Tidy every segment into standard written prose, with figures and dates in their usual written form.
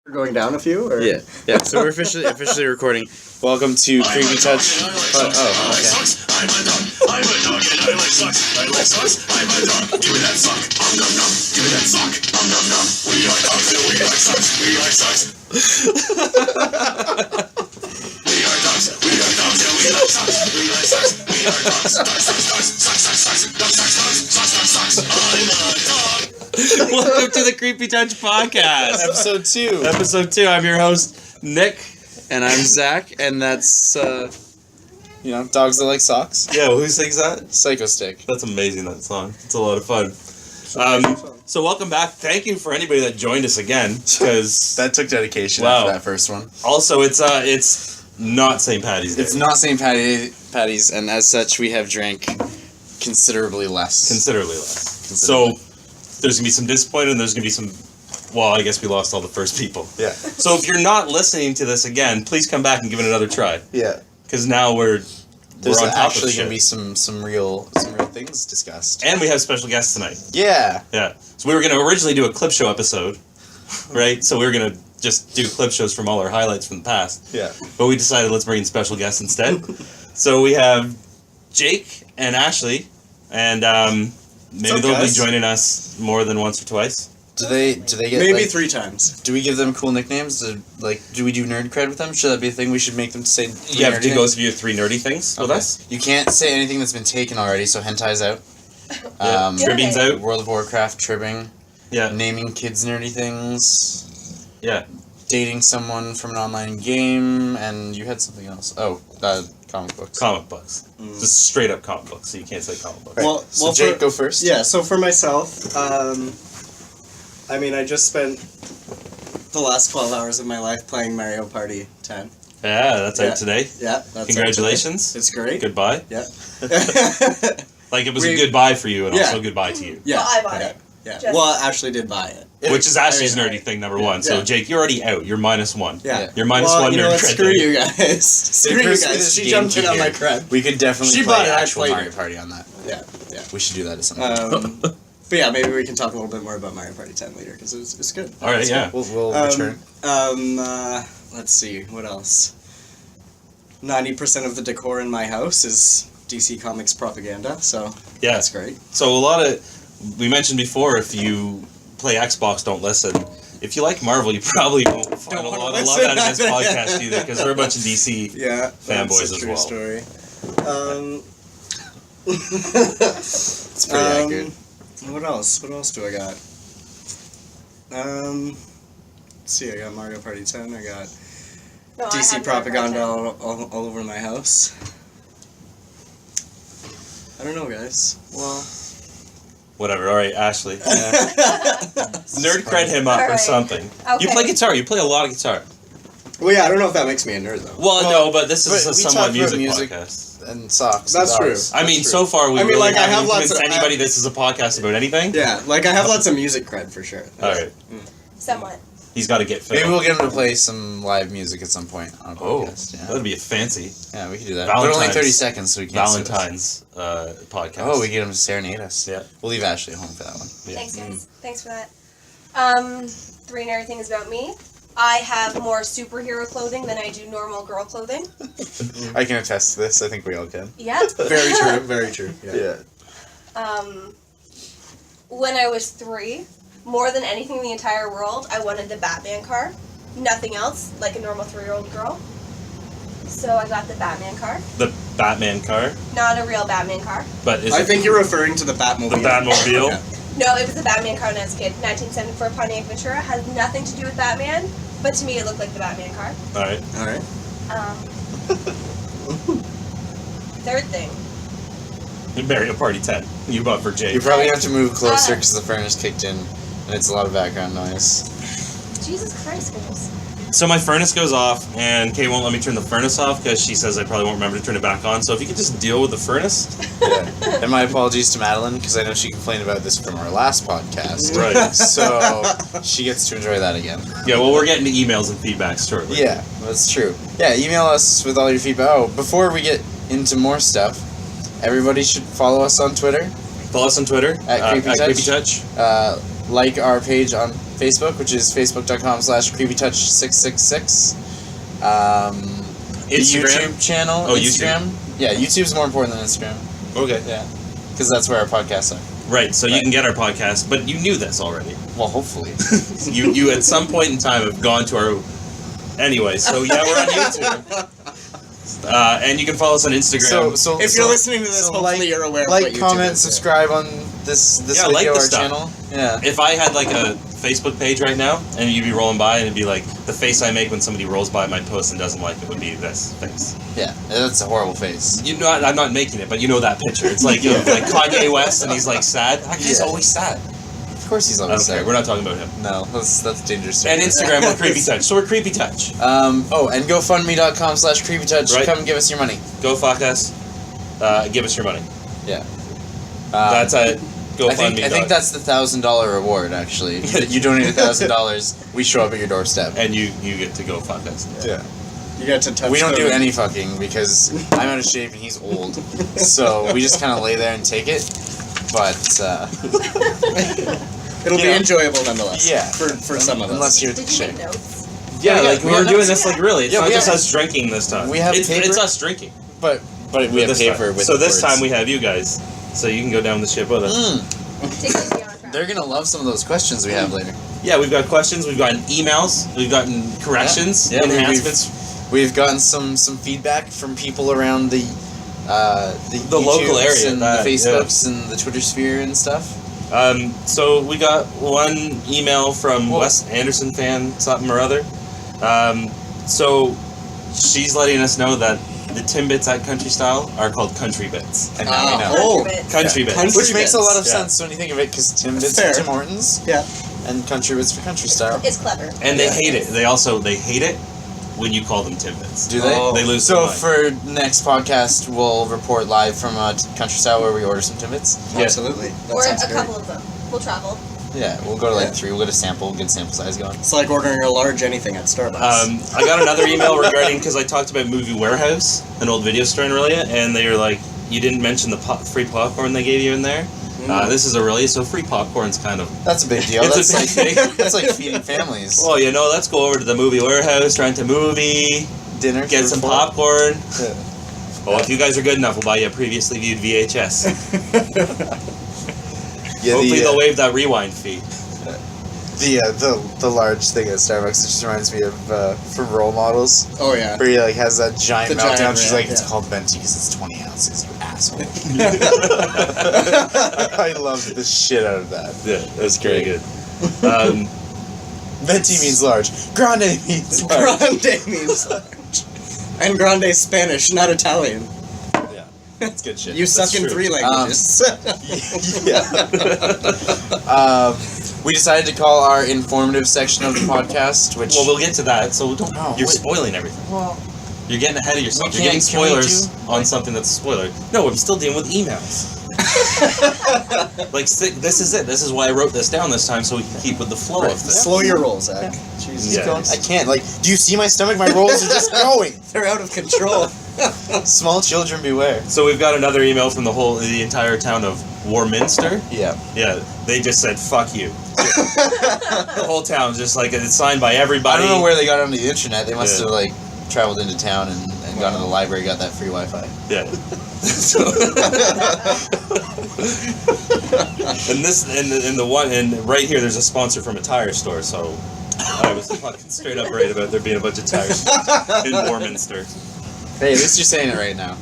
We're going down a few, or? Yeah. So we're officially recording. Welcome to Creepy Touch. I'm a dog and I like socks. I like socks. I'm a dog. Give me that sock. Nom nom. Give me that sock. Nom nom. We are dogs and we like socks. We like socks. We are dogs. We are dogs and we like socks. We like socks. We are dogs. Socks. I'm a dog. Welcome to the Creepy Touch podcast. Episode 2. I'm your host, Nick. And I'm Zach, and that's, Dogs that like socks. Yeah, well, who sings that? Psycho Stick. That's amazing, that song. It's a lot of fun. So welcome back. Thank you for anybody that joined us again, because That took dedication Wow. after that first one. also it's not St. Paddy's Day. It's not St. Patty's, and as such, we have drank considerably less. Considerably less. So there's going to be some disappointment, and there's going to be some... Well, I guess we lost all the first people. Yeah. So if you're not listening to this again, please come back and give it another try. Yeah. Because now There's on top actually of going to shit. be some real things discussed. And we have special guests tonight. Yeah. Yeah. So we were going to originally do a clip show episode, right? So we were going to just do clip shows from all our highlights from the past. Yeah. But we decided let's bring in special guests instead. So we have Jake and Ashley, and maybe up, they'll guys? be joining us more than once or twice. Do they get Maybe 3 times. Do we give them cool nicknames? Do we do nerd cred with them? Should that be a thing? We should make them say. You have to nerdy go things? through your 3 nerdy things with Okay. us. You can't say anything that's been taken already. So hentai's out. Yeah. Tribbing's out. World of Warcraft tribbing. Yeah. Naming kids nerdy things. Yeah. Dating someone from an online game, and you had something else. Oh, comic books. Comic books. Just straight up comic books, so you can't say comic books. Right. So Jake, go first. Yeah, so for myself, I just spent the last 12 hours of my life playing Mario Party 10. Yeah, that's Yeah. out today. Yeah, that's Congratulations. It's great. Goodbye. Yeah. Like, it was a We- goodbye for you, and Yeah. also goodbye to you. Yeah. Well, I bought yeah, it. Yeah. Just- Well, Ashley did buy it. Which is Ashley's I- nerdy thing, number 1. So, Yeah. Jake, you're already out. You're -1. Yeah. You're -1 you know nerd what? cred Screw then. you guys. Screw you Personally, guys. this She game jumped in on my here. cred. We could definitely She play bought it, I actual played Mario it. Party on that. Yeah. Yeah. We should do that at some point. But yeah, maybe we can talk a little bit more about Mario Party 10 later, because it's good. All right, It's yeah. We'll return. Let's see, what else? 90% of the decor in my house is DC Comics propaganda, so Yeah. that's great. So we mentioned before, if you play Xbox, don't listen. If you like Marvel, you probably don't find Don't a wanna lot of love listen. out of this podcast either, because we're a bunch of DC. Yeah, Fanboys that's a as true well. story. It's pretty accurate. What else? What else do I got? Let's see, I got Mario Party 10, I got No, I DC have propaganda Mario all over my house. I don't know, guys. Well, Whatever. All right, Ashley. Nerd cred him up All or right. something. Kart. You play guitar. You play a lot of guitar. well, yeah, I don't know if that makes me a nerd, though. Well, no, but this is but a we somewhat talked about music music. podcast. And socks. That's and true. dogs. I mean, true. so far we I mean, really like, I haven't have lots convinced of- anybody this is a podcast about anything. Yeah, like I have lots of music cred for sure. All right. Somewhat. He's got to get fit. Maybe we'll get him to play some live music at some point on a Oh, podcast. that'd be a fancy Yeah, we could do that. But only Valentine's- 30 seconds, so we can't sue us. Valentine's podcast. Oh, we get him to serenade us. Yeah. We'll leave Ashley at home for that one. Yeah. Thanks, guys. Thanks for that. 3 nerd things about me. I have more superhero clothing than I do normal girl clothing. I can attest to this. I think we all can. Yep. Very true. Very true. Yeah. When I was 3, more than anything in the entire world, I wanted the Batman car. Nothing else, like a normal 3-year-old girl. So I got the Batman car. The Batman car, Not a real Batman car. but is I it think you're referring to the Batmobile. the Batmobile? Yeah. No, it was a Batman car when I was a kid. 1974 Pontiac Ventura. Has nothing to do with Batman, but to me it looked like the Batman car. All right. All right. Third thing. Mario Party 10. You bought for Jake. You probably have to move closer because the furnace kicked in, and it's a lot of background noise. Jesus Christ, girls. So my furnace goes off, and Kay won't let me turn the furnace off because she says I probably won't remember to turn it back on. So if you could just deal with the furnace. Yeah. And my apologies to Madeline, because I know she complained about this from our last podcast. Right. So she gets to enjoy that again. Yeah, well, we're getting to emails and feedbacks shortly. Yeah, that's true. Yeah, email us with all your feedback. Oh, before we get into more stuff, everybody should follow us on Twitter. Follow us on Twitter At Creepy Touch. Creepy Touch. Like our page on Facebook, which is facebook.com/creepytouch666. The Instagram? YouTube channel. Oh, Instagram. Yeah, YouTube's more important than Instagram. Okay. Yeah, because that's where our podcasts are. Right, so you Right. can get our podcast, but you knew this already. Well, hopefully. You at some point in time have gone to our... Anyway, so yeah, we're on YouTube. And you can follow us on Instagram. So If you're listening to this, so hopefully you're aware of what like, YouTube comment, is, yeah. subscribe on this Yeah, video, like the our stuff. channel. Yeah. If I had like a Facebook page right now, and you'd be rolling by, and it'd be like, the face I make when somebody rolls by my post and doesn't like it would be this face. Yeah, that's a horrible face. You know, I'm not making it, but you know that picture. It's like, you know, like Kanye West, and he's like sad. That guy's Yeah. always sad. Of course he's always Okay, sad. we're not talking about him. No, that's dangerous. And Instagram, we're Creepy Touch. So we're Creepy Touch. And GoFundMe.com/creepytouch. Right. Come give us your money. Go fuck us. Give us your money. That's That's at GoFundMe. I think that's the $1,000 reward. Actually, you donate $1,000, we show up at your doorstep. And you get to go fuck us. Yeah. You get to touch. We don't the- do any fucking because I'm out of shape and he's old, so we just kind of lay there and take it. But It'll you be know. enjoyable nonetheless. Yeah. For some of us. unless you're Did you shape. make notes? Yeah, Yeah, like we we're have doing notes. this like really. It's Yeah, not we just have- us drinking this time. we have it's paper. us drinking. But we have This paper time. with. So this words. time we have you guys, so you can go down the ship with us. Take it beyond track. They're gonna love some of those questions we have later. Yeah, we've got questions, we've gotten emails, we've gotten corrections, Yeah, enhancements. We've gotten some feedback from people around the The local YouTubes area, and that, the Facebooks and the Twitter sphere and stuff. So we got one email from Whoa. Wes Anderson fan, something or other. So she's letting us know that the Timbits at Country Style are called Country Bits. And now we know. Oh. Country bits. Country Bits. Country Which makes a lot of Yeah. sense when you think of it, because Timbits Fair. for Tim Hortons Yeah. and Country Bits for Country Style. It's clever. And they Yeah. hate it. They hate it when you call them Timbits. Do they? Oh. They lose So their mind. for next podcast, we'll report live from Country Style where we order some Timbits. Yeah. Absolutely. That Or a sounds great. couple of them. We'll travel. Yeah, we'll go to like Yeah. 3. We'll get a sample, good sample size going. It's like ordering a large anything at Starbucks. I got another email regarding, because I talked about Movie Warehouse, an old video store in Aurelia, and they were like, you didn't mention the free popcorn they gave you in there. This is Aurelia, so free popcorn's kind of... That's a big deal. It's a That's big like thing. that's like feeding families. Well, you know, let's go over to the Movie Warehouse, rent a movie, Dinner. get for some 4. popcorn. Yeah. Well, if you guys are good enough, we'll buy you a previously viewed VHS. Yeah, Hopefully they'll waive that rewind fee. the large thing at Starbucks. It just reminds me of from Role Models, Oh yeah. where he like has that giant The meltdown. giant She's rat, like, it's yeah. called venti because it's 20 ounces. You asshole. I loved the shit out of that. Yeah, that's great. pretty good. Venti means large. Grande means large. Grande means large. And grande is Spanish, not Italian. Yeah, that's good shit. You suck That's in true. 3 languages. Yeah. We decided to call our informative section of the podcast, which Well, we'll get to that, so don't. Oh, you're wait. spoiling everything. well, You're getting ahead of yourself. We You're getting can't- can we spoilers do- on something that's a spoiler. No, I'm still dealing with emails. Like, this is it. This is why I wrote this down this time, so we can keep with the flow of this. Slow your roll, Zach. Jesus Yeah. Christ. I can't. Like, do you see my stomach? My rolls are just going. They're out of control. Small children beware. So we've got another email from the entire town of Warminster. Yeah. Yeah, they just said "fuck you." The whole town just like it's signed by I everybody. don't know where they got onto the internet. They must Yeah. have like traveled into town and gone to the library, got that free Wi-Fi. Yeah. And this and the one and right here there's a sponsor from a tire store, so I was fucking straight up right about there being a bunch of tires in Warminster. Hey, at least you're saying it right now.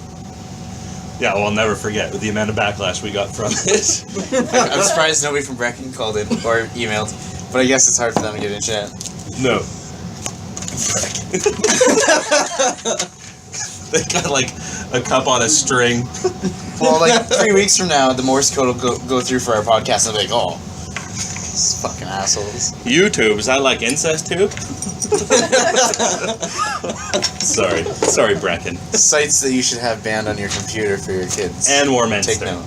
Yeah, well, I'll never forget with the amount of backlash we got from it. I'm surprised nobody from Brecken called in or emailed, but I guess it's hard for them to get internet. No. They got like a cup on a string. Well, like 3 weeks from now, the Morse code will go through for our podcast, and they'll be like, oh, these fucking assholes. YouTube, is that like incest tube? Sorry, Brecken. Sites that you should have banned on your computer for your kids. And take Warminster. note.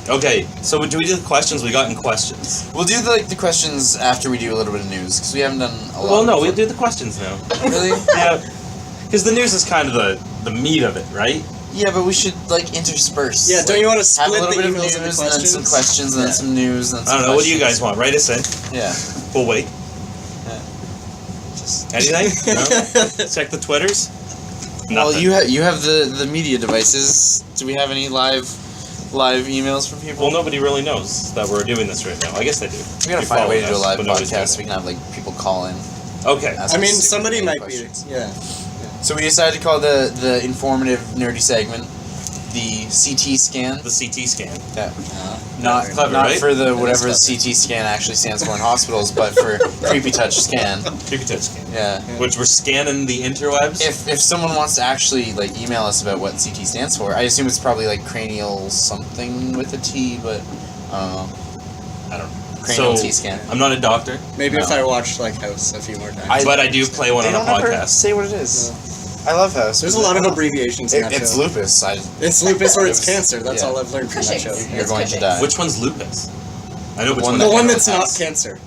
Okay, so do we do the questions? We got in questions. We'll do the questions after we do a little bit of news, because we haven't done a lot. Well, no, before. we'll do the questions now. Really? Yeah, because the news is kind of the meat of it, right? Yeah, but we should like intersperse. Yeah, don't you want to have a split little the bit of emails news into and then some questions and then Yeah. some news and then I some don't know. What do you questions. guys want? Write us in. Yeah. We'll wait. Just Anything? No? Check the Twitters. well, Nothing. you have the media devices. Do we have any live emails from people? Well, nobody really knows that we're doing this right now. I guess they do. we gotta You're find a way to do a following us, live but nobody's podcast. We doing can have like people call in. it. Okay. ask I us mean, stupid somebody nerdy might questions. be. Yeah. So we decided to call the informative nerdy segment the CT scan. The CT scan. Yeah. Not Clever, not right? for the That whatever is CT scan actually stands for in hospitals, but for creepy touch scan. Creepy touch scan. Yeah. Which we're scanning the interwebs. If someone wants to actually like email us about what CT stands for, I assume it's probably like cranial something with a T, but I don't know. Cranial So- T scan. I'm not a doctor, Maybe if No. I watched like House a few more times. but I do play one They on a don't ever podcast. say what it is. I love House. There's a lot of abbreviations in that It's show. lupus. It's lupus or it's cancer. That's Yeah. all I've learned from that Cushing's. show. You're going to Cushing's. die. Which one's lupus? I know which one one. The that one everyone that's not has. cancer.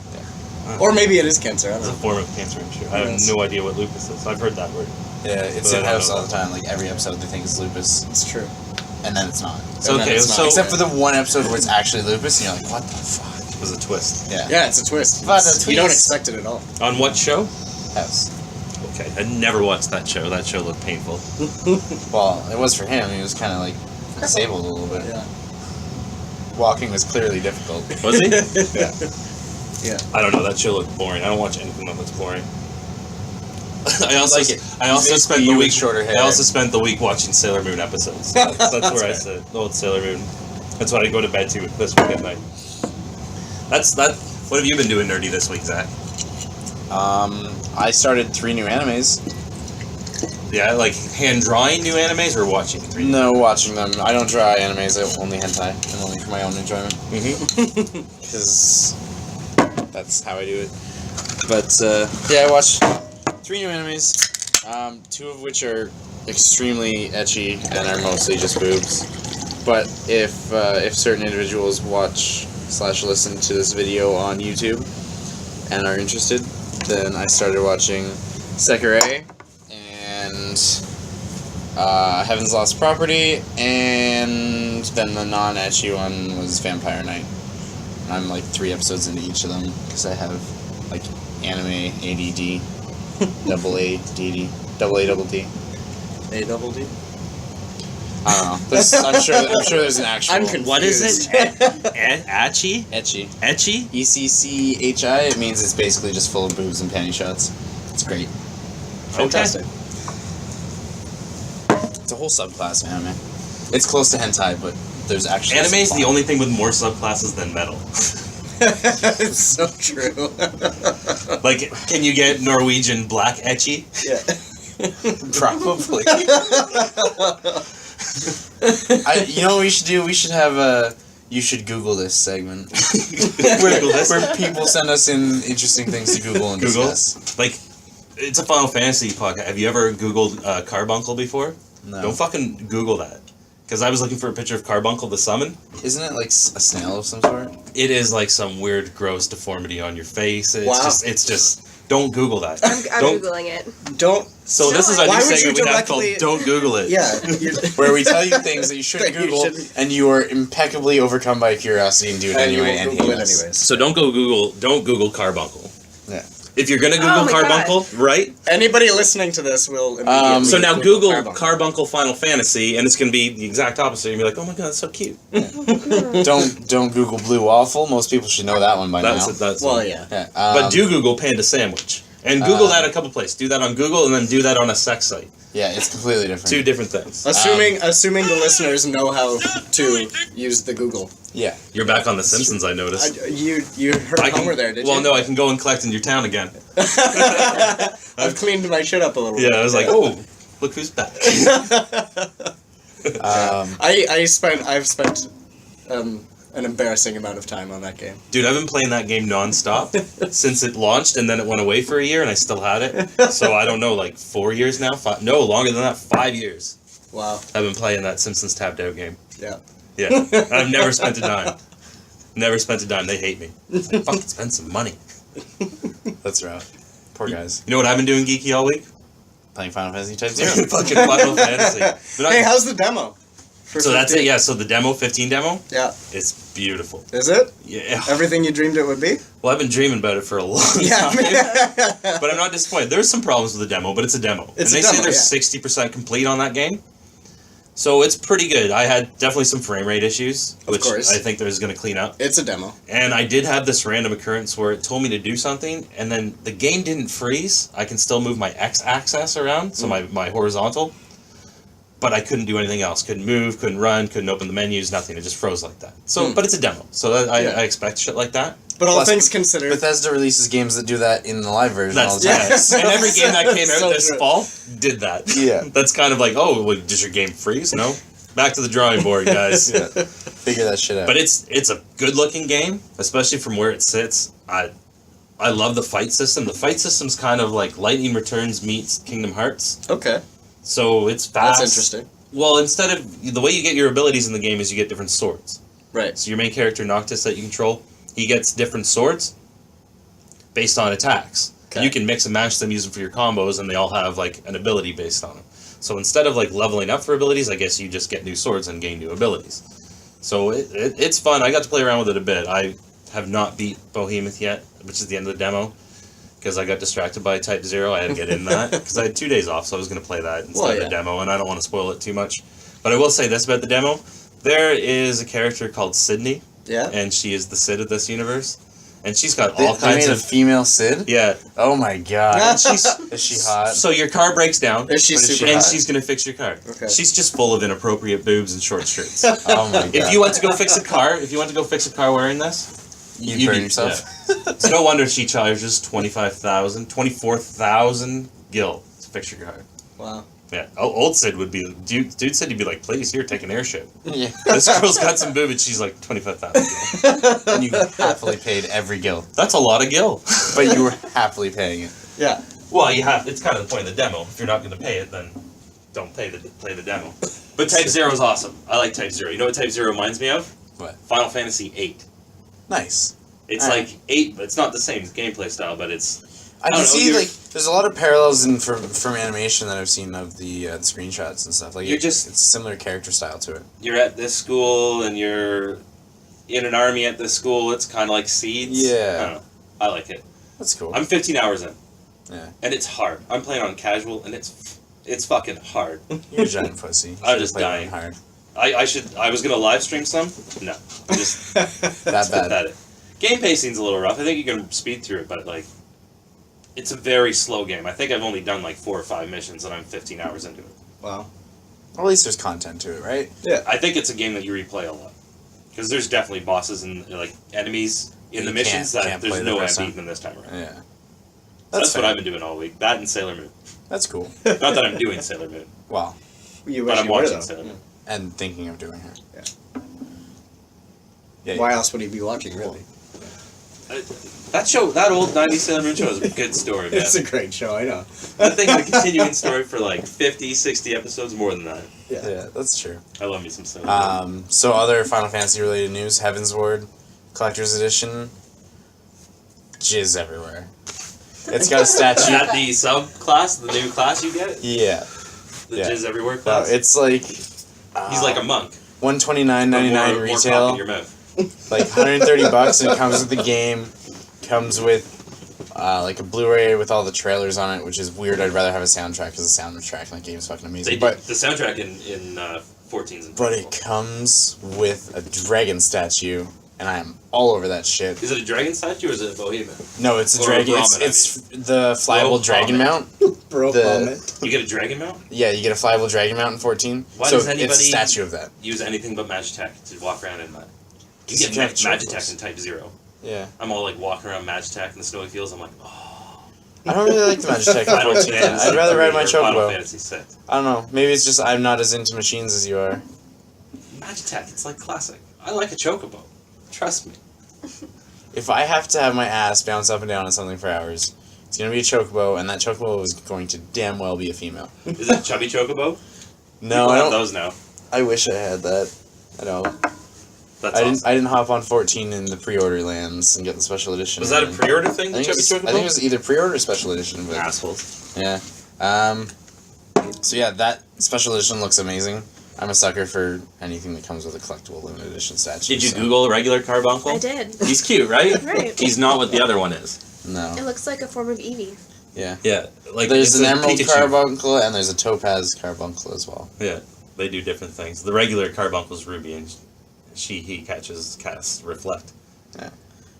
Oh. Or maybe it is cancer. I don't It's a know. form of cancer, I'm sure. I have Yes. no idea what lupus is. I've heard that word. Yeah, it's But I in don't House know all that. the time. Like every episode, they think it's lupus, It's true. and then it's not. So, And then okay, it's not. so Except for the one episode where it's actually lupus, and you're like, what the fuck? it was a twist. Yeah. Yeah, it's a twist. What a You don't twist. expect it at all. On what show? House. Okay, I never watched that show. That show looked painful. Well, it was for him. He was kind of like disabled a little bit. Yeah. Walking was clearly difficult. Was he? Yeah. I don't know. That show looked boring. I don't watch anything that looks boring. I also like it. I also He's spent basically the you week with shorter hair. I also spent the week watching Sailor Moon episodes. That's where I fair. sit. Oh, it's Sailor Moon. That's what I go to bed to this week at night. That's that. What have you been doing nerdy this week, Zach? I started 3 new animes. Yeah, like hand drawing new animes or watching 3? No, watching them. I don't draw animes. I only hentai, and only for my own enjoyment. Mm-hmm. Because that's how I do it. But yeah, I watched 3 new animes. 2 of which are extremely ecchi and are mostly just boobs. But if certain individuals watch / listen to this video on YouTube and are interested, then I started watching Sekirei and Heaven's Lost Property, and then the non-ecchi one was Vampire Knight. I'm like 3 episodes into each of them because I have like anime ADD, double ADD, double A double D. A double D. I don't know. I'm sure there's an actual. I'm confused. What is it? Achi? Ecchi. Ecchi? ECCHI. It means it's basically just full of boobs and panty shots. It's great. Fantastic. It's a whole subclass of anime. It's close to hentai, but there's actually Anime is some the fun. only thing with more subclasses than metal. It's so true. Like, can you get Norwegian black ecchi? Yeah. Probably. You know what we should do? We should have a. You should Google this segment. Google this? Where people send us in interesting things to Google and Google? discuss. Like, it's a Final Fantasy podcast. Have you ever Googled Carbuncle before? No. Don't fucking Google that. Because I was looking for a picture of Carbuncle the Summon. Isn't it like a snail of some sort? It is like some weird, gross deformity on your face. It's Wow. just. Don't Google that. I'm Don't- Googling it. Don't. So this is our Why new would you segment we have called directly- "Don't Google It." Yeah. you- Where we tell you things that you shouldn't That you Google, shouldn't. and you are impeccably overcome by curiosity and do it and you anyway. will And Google hate it us. anyways. So don't Google Carbuncle. Yeah. If you're gonna Oh Google my Carbuncle, right? Anybody listening to this will immediately So now Google Carbuncle. Carbuncle Final Fantasy, and it's gonna be the exact opposite. You're gonna be like, oh my god, that's so cute. Don't Google Blue Waffle. Most people should know that one by That's now. it. That's Well, it. yeah. Yeah, But do Google Panda Sandwich. And Google that a couple places. Do that on Google and then do that on a sex site. yeah, it's completely different. 2 different things. Assuming the listeners know how to use the Google. Yeah. You're back on The Simpsons, I noticed. You heard I can, Homer there, did well, you? no, I can go and collect in your town again. I've cleaned my shit up a little bit. Yeah, I was like, oh, look who's back. I've spent an embarrassing amount of time on that game. Dude, I've been playing that game nonstop since it launched, and then it went away for a year, and I still had it. So I don't know, like 4 years now? No, longer than that, 5 years. Wow. I've been playing that Simpsons Tapped Out game. Yeah. Yeah, I've never spent a dime. Never spent a dime. They hate me. It's like, fucking spend some money. That's rough. Poor guys. You know what I've been doing geeky all week? playing Final Fantasy Type Zero. Fucking Final Fantasy. But Hey, how's the demo? For so that's 15? it. Yeah. So the demo, 15 demo, Yeah. it's beautiful. Is it? Yeah. Everything you dreamed it would be? Well, I've been dreaming about it for a long Yeah. time. But I'm not disappointed. There's some problems with the demo, but it's a demo. It's and a they say demo, they're yeah. 60% complete on that game. So it's pretty good. I had definitely some frame rate issues, Of which course. I think there's going to clean up. It's a demo. And I did have this random occurrence where it told me to do something, and then the game didn't freeze. I can still move my x-axis around, so my horizontal. But I couldn't do anything else. Couldn't move, couldn't run, couldn't open the menus, nothing. It just froze like that. So, but it's a demo, so I expect shit like that. But all Plus, things considered, Bethesda releases games that do that in the live version all That's the time. Yeah. And every game that came out So this true. fall did that. Yeah. That's kind of like, oh, well, does your game freeze? No. Back to the drawing board, guys. Yeah. Figure that shit out. But it's a good looking game, especially from where it sits. I love the fight system. The fight system's kind of like Lightning Returns meets Kingdom Hearts. okay, So it's fast. that's interesting. Well, instead of the way you get your abilities in the game is you get different swords. Right. So your main character Noctis that you control, he gets different swords based on attacks. Okay. You can mix and match them, use them for your combos, and they all have like an ability based on them. So instead of like leveling up for abilities, I guess you just get new swords and gain new abilities. So it's fun. I got to play around with it a bit. I have not beat Behemoth yet, which is the end of the demo, because I got distracted by Type 0. I had to get in that because I had 2 days off, so I was going to play that instead of the demo, and I don't want to spoil it too much. But I will say this about the demo. There is a character called Sydney, Yeah. and she is the Sid of this universe. And she's got They all kinds made a of... female Sid? Yeah. Oh my god. And she's... Is she hot? So your car breaks down, Is she super and hot? she's going to fix your car. Okay. She's just full of inappropriate boobs and short shirts. Oh my god. If you went to go fix a car, wearing this, You'd burn be- yourself. yeah. It's no wonder she charges 24,000 gil to fix your car. Wow. Yeah, old Sid would be... Dude said he'd be like, please, here, take an airship. Yeah. This girl's got some boob and she's like 25,000 gil. And you happily paid every gil. That's a lot of gil. But you were happily paying it. Yeah. Well, it's kind of the point of the demo. If you're not going to pay it, then don't play the demo. But Type 0 is awesome. I like Type 0. You know what Type 0 reminds me of? What? Final Fantasy 8. Nice. It's Alright. like 8, but it's not the same gameplay style, but it's... I can don't know, see you're- like there's a lot of parallels from animation that I've seen of the screenshots and stuff. Like You're just- it's similar character style to it. You're at this school, and you're in an army at this school. It's kind of like Seeds. Yeah. I don't know. I like it. That's cool. I'm 15 hours in. Yeah. And it's hard. I'm playing on casual, and it's fucking hard. You're a giant pussy. You I'm should've just played dying. Hard. I was gonna live stream some. No, just That bad. pathetic. Game pacing's a little rough. I think you can speed through it, but like, it's a very slow game. I think I've only done like 4 or 5 missions, and I'm 15 hours into it. Wow. Well, at least there's content to it, right? I think it's a game that you replay a lot, because there's definitely bosses and like enemies in You the missions can't that play there's the no way I'm first time. beating them this time around. Yeah. That's fair. what I've been doing all week. That and Sailor Moon. That's cool. Not that I'm doing Sailor Moon, Well, You but wish I'm you were, watching though. Sailor Moon. and thinking of doing it. Yeah. Yeah. Why else would he be watching, really? That old 90s Sailor Moon show is a good story, man. It's a great show, I know. That thing had a continuing story for like 50, 60 episodes, more than that. Yeah, that's true. I love me some Sailor Moon. So other Final Fantasy related news: Heaven's Ward Collector's Edition. Jizz everywhere. It's got a Is statue. that the subclass, the new class you get? Yeah. The Yeah. Jizz Everywhere No, class? it's like. He's like a monk. but $129.99 more cock in retail. your mouth. Like $130, and it comes with the game. Comes with like a Blu-ray with all the trailers on it, which is weird. I'd rather have a soundtrack because the soundtrack in the game is fucking amazing. The soundtrack in 14's But incredible. it comes with a dragon statue, and I am all over that shit. Is it a dragon statue or is it a Bohemian? No, it's a Or a dragon. Brahmin, It's the flyable Brahmin. dragon mount. Bro, The- vomit. You get a dragon mount? Yeah, you get a flyable dragon mount in 14. Why so does it's a anybody- statue of that. Use anything but Magitech to walk around in that. You Just get have chocolates. Magitech in Type 0. Yeah. I'm all like walking around Magitech in the snowy fields. I'm like, oh. I don't really like the Magitech in 14. I'd rather ride my Final Chocobo. Fantasy 6. I don't know. Maybe it's just I'm not as into machines as you are. Magitech, it's like classic. I like a Chocobo. Trust me. If I have to have my ass bounce up and down on something for hours, it's going to be a Chocobo, and that Chocobo is going to damn well be a female. Is it Chubby Chocobo? No, People I have don't. those now. I wish I had that. I don't. That's I awesome. didn't hop on 14 in the pre-order lands and get the special edition. Was that a pre-order thing, I the think, Chubby I think it Chocobo? was either pre-order or special edition, but Assholes. yeah. So yeah, that special edition looks amazing. I'm a sucker for anything that comes with a collectible limited edition statue. Did you so- Google regular carbuncle? I did. He's cute, right? Right. He's not what the other one is. No. It looks like a form of Eevee. Yeah. Yeah, like There's it's an a emerald Pikachu. carbuncle and there's a topaz carbuncle as well. Yeah, they do different things. The regular carbuncle's ruby, and he casts reflect.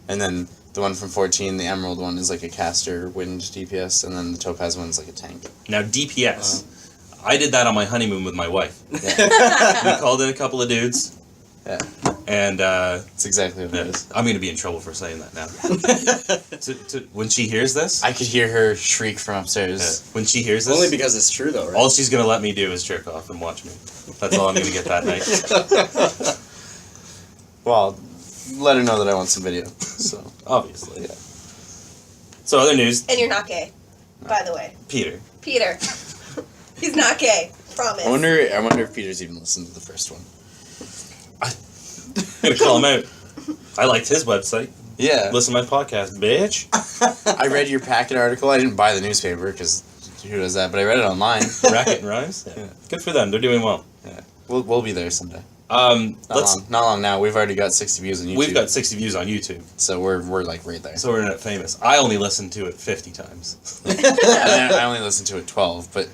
And then the one from 14, the emerald one, is like a caster wind DPS, and then the topaz one's like a tank. Now DPS, I did that on my honeymoon with my wife. Yeah. We called in a couple of dudes. Yeah. And That's exactly what it is. I'm gonna be in trouble for saying that now. When she hears this, I could hear her shriek from upstairs. when she hears this, Only because it's true, though, right? all she's gonna let me do is jerk off and watch me. That's all I'm gonna get that night. Well, let her know that I want some video. So Obviously, yeah. So other news, And you're not gay, by the way. Peter. Peter. He's not gay. Promise. I wonder if Peter's even listened to the first one. I'm gonna call him out. I liked his website. Yeah. Listen to my podcast, bitch. I read your packet article. I didn't buy the newspaper because who does that? But I read it online. Racket and Rhymes. Yeah. Good for them. They're doing well. We'll be there someday. Let's. Not long now. We've already got 60 views on YouTube. We've got 60 views on YouTube, so we're like right there. so we're not famous. I only listened to it 50 times. I only listened to it 12. But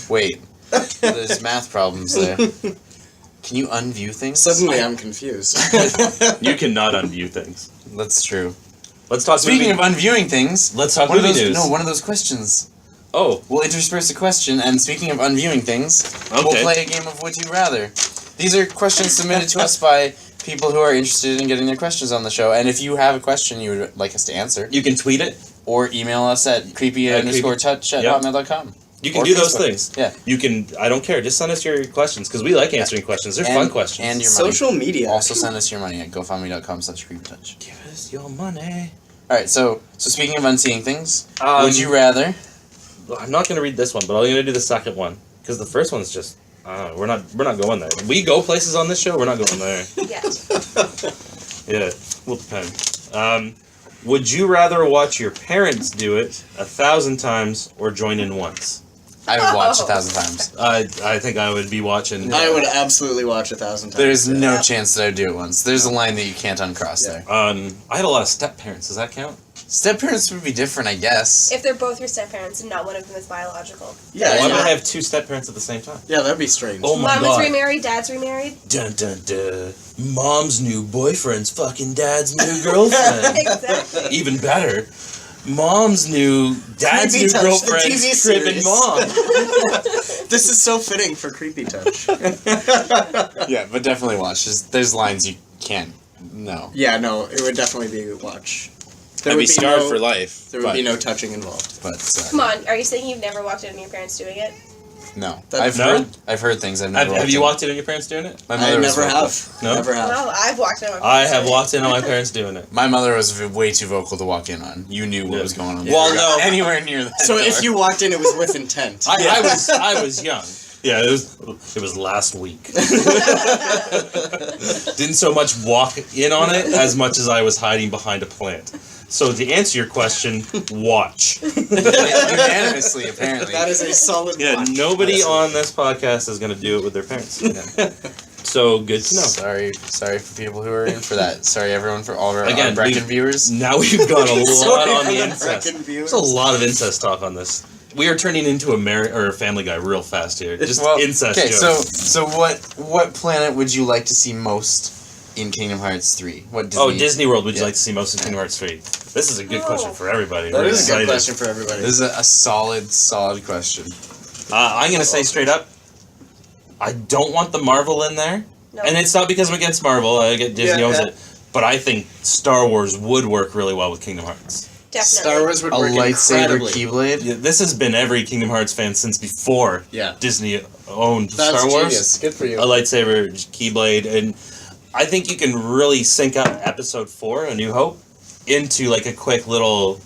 wait, there's math problems there. Can you unview things? Suddenly I'm confused. You cannot unview things. That's true. Let's talk. Speaking movie. of unviewing things, Let's talk one of movie those, news. no, one of those questions. Oh, We'll intersperse a question, and speaking of unviewing things, we'll Okay. play a game of Would You Rather. These are questions submitted to us by people who are interested in getting their questions on the show, and if you have a question you would like us to answer, you can tweet it. or email us at creepy_touch at Yep. hotmail.com. You can Or do those Facebook. things. Yeah. You can. I don't care. Just send us your questions because we like answering questions. They're fun questions. And your money. Social media. Also send us your money at gofundme.com/creepytouch. give us your money. Alright, so speaking of unseeing things, Um, would you rather... I'm not gonna read this one, but I'm gonna do the second one because the first one's just. We're not going there. We go places on this show. We're not going there. Yeah. Yeah, will depend. Would you rather watch your parents do it 1,000 times or join in once? I would watch 1,000 times. I think I would be watching. I would absolutely watch 1,000 times. There's no Yeah. chance that I'd do it once. There's a line that you can't uncross Yeah. there. I had a lot of step parents. Does that count? Step parents would be different, I guess. If they're both your step parents and not one of them is biological. Yeah, Why yeah. would I have two step parents at the same time? Yeah, that'd be strange. Oh my Mom was god! remarried, dad's remarried. Dun dun dun! Mom's new boyfriend's fucking dad's new girlfriend. Exactly. Even better. Mom's new dad's Creepy new Touch, the girlfriend's TV tripping series. mom. This is so fitting for Creepy Touch. Yeah, but definitely watch. There's lines you can't. No. Yeah, no, it would definitely be watch. There I'd would be scarred no, for life. There would be no touching involved. But Come on, are you saying you've never walked in on your parents doing it? no, That- No? I've heard things I've never. Have you in. walked in on your parents doing it? My I mother was never vocal. have. No? Never have. Well, I've walked in on my I parents have doing it. walked in on my parents doing it. My mother was way too vocal to walk in on. You knew what Yeah. was going on. Well, Never no. got anywhere near that. So if door. you walked in, it was with intent. I was young. Yeah, it was last week. Didn't so much walk in on it as much as I was hiding behind a plant. So to answer your question, watch. unanimously, apparently. That is a solid Yeah, watch. nobody That's- on this podcast is going to do it with their parents. So good to know. Sorry for people who are in for that. Sorry everyone for all of our Again, Brecken we've- viewers. Now we've got a lot Sorry on for the the incest. Brecken viewers. There's a lot of incest talk on this. We are turning into a Family Guy real fast here. Just incest okay, jokes. so what planet would you like to see most in Kingdom Hearts 3? What Disney? Oh, Disney World would you Yeah. like to see most in Kingdom Hearts 3? This is a good question for everybody. That We're is a good excited. question for everybody. This is a solid question. I'm going to say straight up, I don't want the Marvel in there. No. And it's not because I'm against Marvel. I get Disney Yeah, owns yeah. it. But I think Star Wars would work really well with Kingdom Hearts. Definitely. Star Wars would A work lightsaber incredibly. Keyblade. Yeah, this has been every Kingdom Hearts fan since before Yeah. Disney owned That's Star Wars. genius. Good for you. A lightsaber, Keyblade, and I think you can really sync up Episode 4, A New Hope, into like a quick little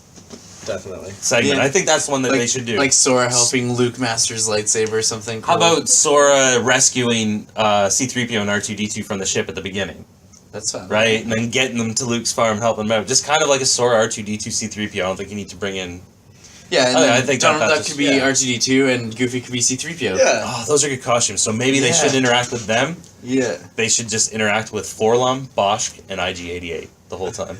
Definitely. segment. Yeah. I think that's one that they should do. Like Sora helping Luke Master's lightsaber or something. How cool. about Sora rescuing C-3PO and R2-D2 from the ship at the beginning, That's fun. right? And then getting them to Luke's farm and helping them out. Just kind of like a Sora R2-D2 C-3PO. I don't think you need to bring in Yeah, and Oh, yeah, then I think Donald that Duck just- could be yeah. R2D2 and Goofy could be C-3PO. Yeah. Oh, those are good costumes. So maybe they Yeah. should interact with them. Yeah. They should just interact with Forlum, Bosch, and IG-88 the whole time.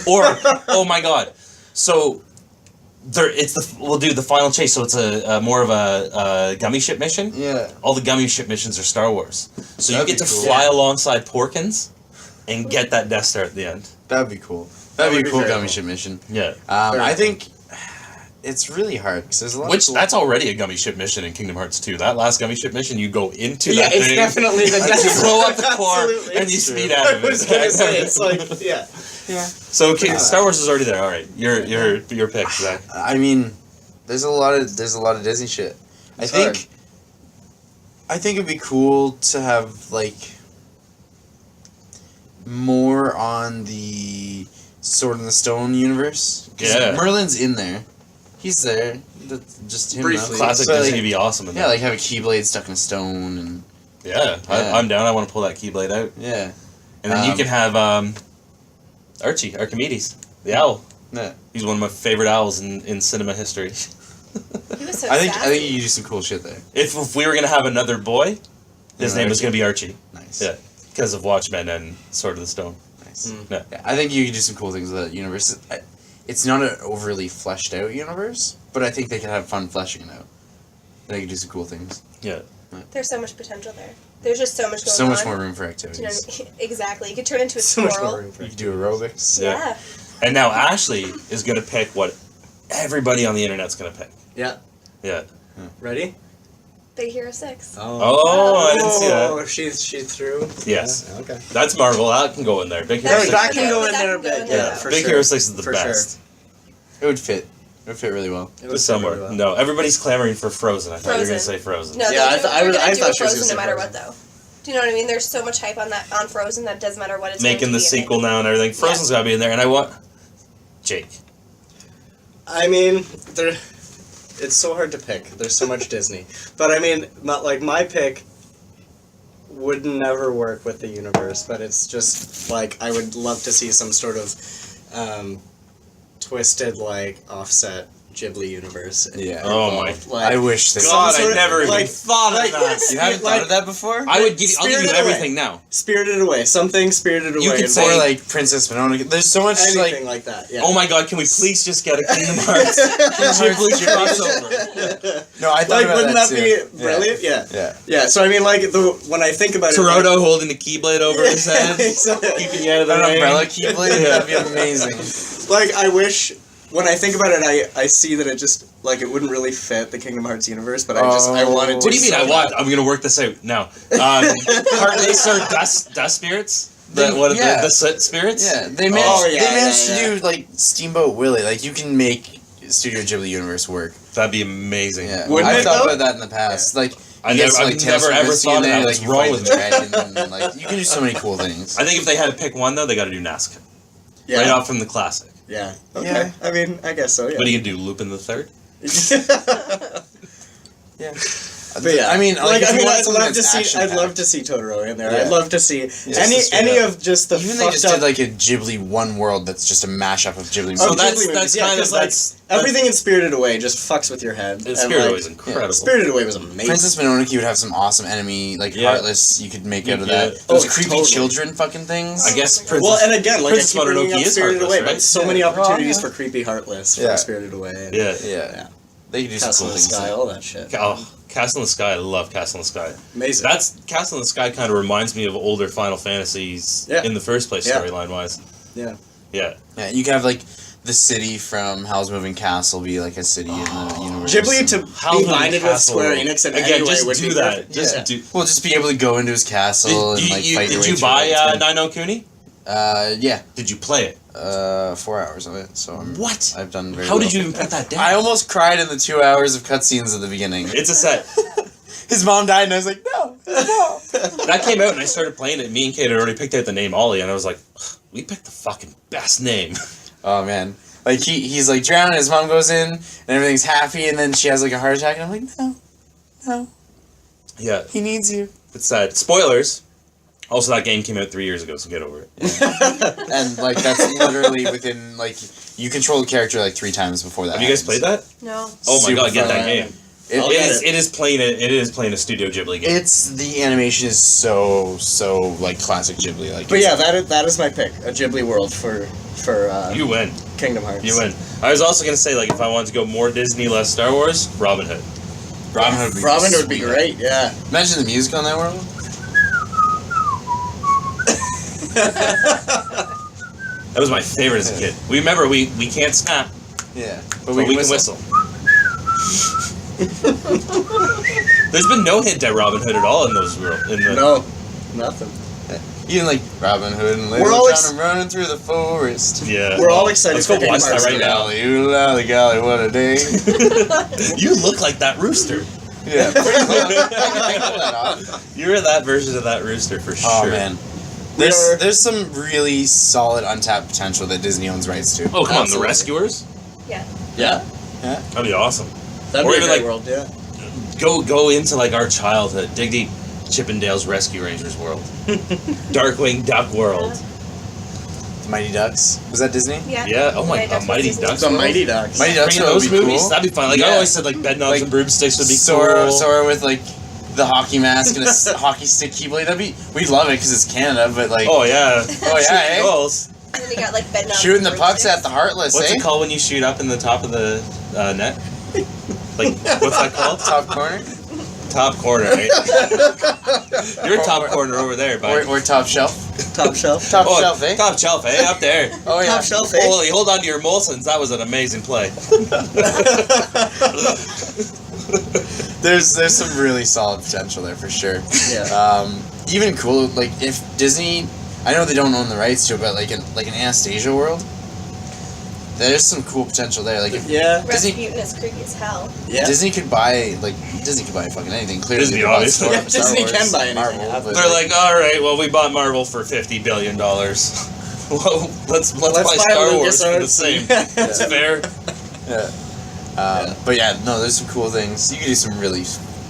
Or, oh my god. So, we'll do the final chase, so it's a more of a gummy ship mission. Yeah. All the gummy ship missions are Star Wars. So That'd you get be to cool. fly alongside Porkins and get that Death Star at the end. That'd be cool. That That'd would be be a cool very gummy cool. ship mission. Yeah. Very I cool. think it's really hard because there's a lot. Which, of cool... that's already a gummy ship mission in Kingdom Hearts 2. That last gummy ship mission, you go into Yeah, that it's thing, definitely the you blow up the core, Absolutely. and you It's speed true. out I of it. was gonna say it's like yeah. Yeah. So okay, Star Wars is already there. All right, your pick, Zach. I mean, there's a lot of Disney shit. It's I think it'd be cool to have like more on the Sword in the Stone universe. 'Cause Yeah. Merlin's in there. He's there. That's just him. Briefly. Now. Classic But, Disney like, would be awesome in yeah, that. like have a Keyblade stuck in a stone and Yeah, Yeah. I'm down. I want to pull that Keyblade out, yeah. and then you Um, can have Archimedes, the owl. Yeah. He's one of my favorite owls in cinema history. He was so I think sassy. you could do some cool shit there. If we were gonna have another boy, his Yeah, name was Archie. gonna be Archie Nice. Yeah. because of Watchmen and Sword of the Stone. Nice. Mm. Yeah. Yeah, I think you could do some cool things with that universe. It's not an overly fleshed out universe, but I think they could have fun fleshing it out. They could do some cool things. There's so much potential there. There's just so much going So on. much more room for You know, activities. exactly. You could turn into a So much squirrel. more room for You could do aerobics. Yeah. Yeah. And now Ashley is gonna pick what everybody on the internet's gonna pick. Yeah. Yeah. Ready? Big Hero 6. Oh, I didn't see that. Oh, she through. Yes. Yeah, okay. That's Marvel. That can go in there. Big Hero That 6. that can go in That there a can go bit. in Yeah, there. for Big sure. Hero 6 is the For best. It would fit. It would fit really well. It was Just somewhere. really well. No, everybody's clamoring for Frozen. I thought you were gonna Frozen. say Frozen. No, Yeah, they're gonna I do thought a she was Frozen gonna no matter say what, though. Do you know what I mean? There's so much hype on Frozen that it doesn't matter what it's Making going the to be. sequel now and everything. Frozen's gotta be in there, and I want Jake. I mean, it's so hard to pick. There's so much Disney. But I mean, not like my pick would never work with the universe, but it's just like I would love to see some sort of twisted like offset Ghibli universe. Yeah. Oh my Like, I wish this. God, sort I of- never even like- thought like- of that. You haven't like- thought of that before? I would give you. I'll give you Spirited Away. everything now. Spirited Away. Something Spirited Away. You could Or say- like Princess Mononoke. There's so much anything like that. Yeah. Oh my God! Can we please just get a Kingdom Hearts Ghibli crossover? No, I thought Like, about wouldn't that too. be brilliant? Yeah. Yeah. Yeah. So I mean, like when I think about it, like, Torodo holding the Keyblade over his head, Exactly. keeping you out of the An rain. umbrella keyblade? Yeah. That'd be amazing. Like I wish when I think about it, I see that it just like it wouldn't really fit the Kingdom Hearts universe, but I wanted to. What do you mean? so I want. bad. I'm gonna work this out now. Heartless are dust spirits. Yeah. The soot spirits. Yeah, they managed. Oh, yeah, they managed yeah, to do like Steamboat Willie. Like you can make Studio Ghibli universe work. That'd be amazing. Yeah, Wouldn't I've it, thought though? about that in the past. Like I you never, get some, I've like, Tales never from ever Vestia thought in of there, that. like What's you wrong fight with the me? dragon, and like you can do so many cool things. I think if they had to pick one though, they got to do Nazca. Yeah. Right off from the classic. Yeah. Okay. Yeah. I mean, I guess so. Yeah. What are you gonna do? Lupin the Third? Yeah, But yeah, I mean, like, if you want I'd something love to that's see. action-packed. I'd love to see Totoro in there. Yeah. I'd love to see Just any the straight any up. of just the Even they fucked just up. did like a Ghibli one world that's just a mashup of Ghibli Oh, So movies. that's Ghibli movies, yeah, kind of 'cause, like, that's everything in Spirited Away just fucks with your head. And, Spirit like, was incredible. Spirited Away was amazing. Princess Mononoke would have some awesome enemy, like Yeah. Heartless. You could make out of Yeah. that. Those Oh, creepy totally. children fucking things. I guess Well, Princess. Well, and again, like Princess I keep bringing Mononoke up is Spirited Heartless, Away, right? but so many Yeah. opportunities Oh, yeah. for creepy Heartless Yeah. from Spirited Away. And yeah. Yeah, they could do some Castle cool in the things. Sky, all that shit. Oh, Castle in the Sky. I love Castle in the Sky. Amazing. That's Castle in the Sky. Kind of reminds me of older Final Fantasies Yeah. in the first place, Yeah. storyline wise. Yeah. Yeah. Yeah, you could have like the city from Howl's Moving Castle be like a city in the universe. Ghibli and- to Howl's be Moving minded with Castle. Square Enix in Again, any way just would do be that. perfect. Just Yeah. do. Well, just be able to go into his castle and like fight your way Did you through buy it. It's good. Nai no Kuni? Yeah. Did you play it? 4 hours of it. So What? I've done very. How did well. you even put that down? I almost cried in the 2 hours of cutscenes at the beginning. It's a set. His mom died, and I was like, no, no. That came out and I started playing it. Me and Kate had already picked out the name Ollie, and I was like, we picked the fucking best name. Oh man, like he's like drowning. His mom goes in, and everything's happy, and then she has like a heart attack, and I'm like, no, no, Yeah, he needs you. it's sad. Spoilers. Also, that game came out 3 years ago, so get over it. And like that's literally within like you control the character like 3 times before that. Have you guys played that? No. Oh my Super god, get that fun. game. I'll It get is. It is playing a Studio Ghibli game. It's the animation is so like classic Ghibli. Like, But yeah, that is my pick. A Ghibli world for You win. Kingdom Hearts. You win. I was also gonna say, like, if I wanted to go more Disney, less Star Wars, Robin Hood. Robin Hood. Robin would be great. Yeah. Imagine the music on that world. That was my favorite as a kid. We remember we can't snap, Yeah, but we can whistle. There's been no hint at Robin Hood at all in those world. No, nothing. Even like Robin Hood and We're Little all John running through the forest. Yeah. We're all excited Let's for go watch Kingdom that Hearts right now. Golly, ooh, lolly, golly, what a day. You look like that rooster. Yeah, pretty much. I can pull that off. You're that version of that rooster for sure. Oh man, there's some really solid untapped potential that Disney owns rights to. Oh come on, Absolutely. the Rescuers. Yeah. That'd be awesome. That'd Or be a even, great like- world. Yeah. Go into like our childhood. Dig deep. Chippendale's Rescue Rangers world. Darkwing Duck world. The Mighty Ducks. Was that Disney? Yeah. Yeah. Oh my Mighty god, Ducks Mighty Disney. Ducks. The world? Mighty Ducks. Mighty Ducks Bringing would those be movies, cool. that'd be fun. Like I Yeah. always said, like Bedknobs Like, and Broomsticks would be Sora, cool. Sora with like the hockey mask and a hockey stick keyblade. We'd love it because it's Canada, but like, Oh yeah. Oh, yeah, Shooting eh? goals. And then you got like Bedknobs. shooting the and pucks Broomsticks. at the Heartless, What's eh? it called when you shoot up in the top of the net? Like what's that called? Top corner Top corner. Right? You're top corner over there, bud. or top shelf? Top shelf. Top Oh, shelf, eh? Top shelf, eh? Up there. Oh yeah. Top shelf. Eh? Holy, hold on to your Molsons. That was an amazing play. There's some really solid potential there for sure. Yeah. Even cool, like if Disney, I know they don't own the rights to it, but like an Anastasia world, there's some cool potential there. Like if Yeah. Disney- Rasputin is creepy as hell. Yeah. Disney could buy fucking anything. Clearly, Disney, they bought obviously. Star- Yeah, Star Disney Wars, can buy anything, Marvel, yeah. but, They're like, all right, well, we bought Marvel for $50 billion. Well, let's buy Star Wars for the same. That's fair. yeah. But yeah, no, there's some cool things. You can do some really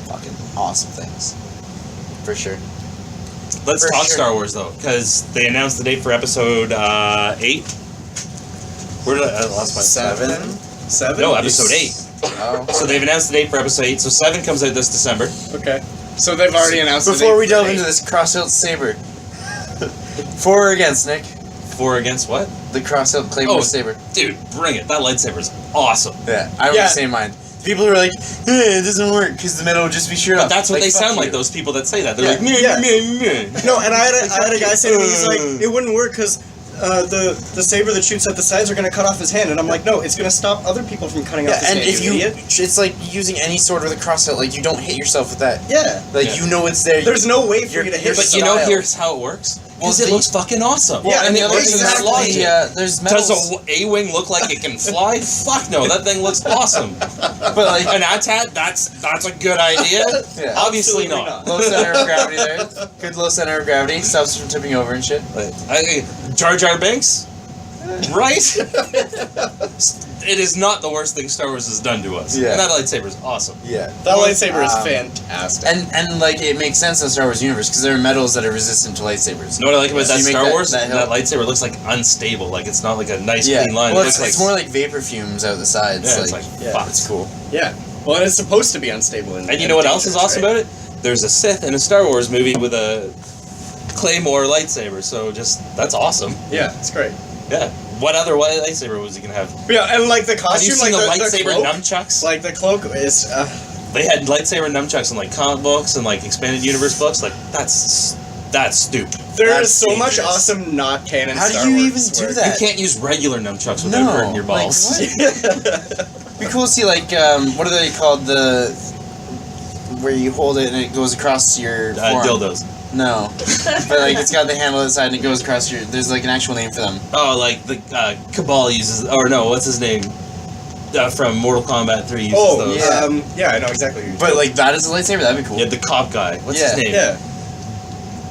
fucking awesome things, for sure. Let's For talk sure. Star Wars though, because they announced the date for Episode 8. Where did I lost my 7. No, Episode 8. Oh. So they've announced the date for Episode 8. So 7 comes out this December. Okay. So they've already announced. the Before date we for delve eight. into this cross-hilt saber, for or against Nick, 4 against what? the cross-hilt claymore Oh. saber. Dude, bring it. That lightsaber's awesome. Yeah, I have Yeah. the same mind. People are like, it doesn't work because the metal will just be sheared But off. that's what they fuck sound like, you. those people that say that. They're Yeah, like, meh, yeah. meh, meh. No, and I had a guy say to me, he's like, it wouldn't work because the saber that shoots at the sides are going to cut off his hand, and I'm like, no, it's going to stop other people from cutting off Yeah, his and hand. if you, idiot. it's like using any sword with a cross-hilt. Like you don't hit yourself with that. Yeah. Like Yeah. you know it's there. There's no way for You're- you to you're hit. But you know, style. here's how it works. Well, Because it the- looks fucking awesome. Yeah, and it exactly. works in that logic. There's metals. Does a wing look like it can fly? Fuck no, that thing looks awesome. but like An AT-AT, that's a good idea. Yeah. Obviously Absolutely not. low center of gravity there. Good low center of gravity. Stops from tipping over and shit. Jar Jar Binks, right? It is not the worst thing Star Wars has done to us. Yeah. And that lightsaber is awesome. Yeah. That lightsaber is Um, fantastic. And like it makes sense in the Star Wars universe because there are metals that are resistant to lightsabers. You know what I like about So that you make Star that- Wars? that That, hill- lightsaber looks like unstable. Like it's not like a nice Yeah. clean line. Well, it it's, looks it's like more like vapor fumes out the sides. yeah, it's like yeah. fuck. it's cool. Yeah. Well, and it's supposed to be unstable. And you know what else is awesome about it? There's a Sith in a Star Wars movie with a Claymore lightsaber. So just that's awesome. Yeah, it's great. Yeah. What other lightsaber was he gonna have? Yeah, and like the Have costume, you seen like the the lightsaber cloak, nunchucks? like the cloak is. They had lightsaber nunchucks in like comic books and like expanded universe books. Like that's stupid. There That's is so much dangerous. awesome not canon. How do Star you Wars even do work. that? You can't use regular nunchucks without No, hurting your like, balls. what? Be cool to see like what are they called the where you hold it and it goes across your forearm. Dildos. No, but like it's got the handle inside and it goes across your. There's like an actual name for them. Oh, like the Cabal uses, or no, what's his name? From Mortal Kombat 3 uses Oh, those. yeah. yeah, I know exactly. Who you're But like that is a lightsaber. That'd be cool. Yeah, the cop guy. What's Yeah. his name? Yeah.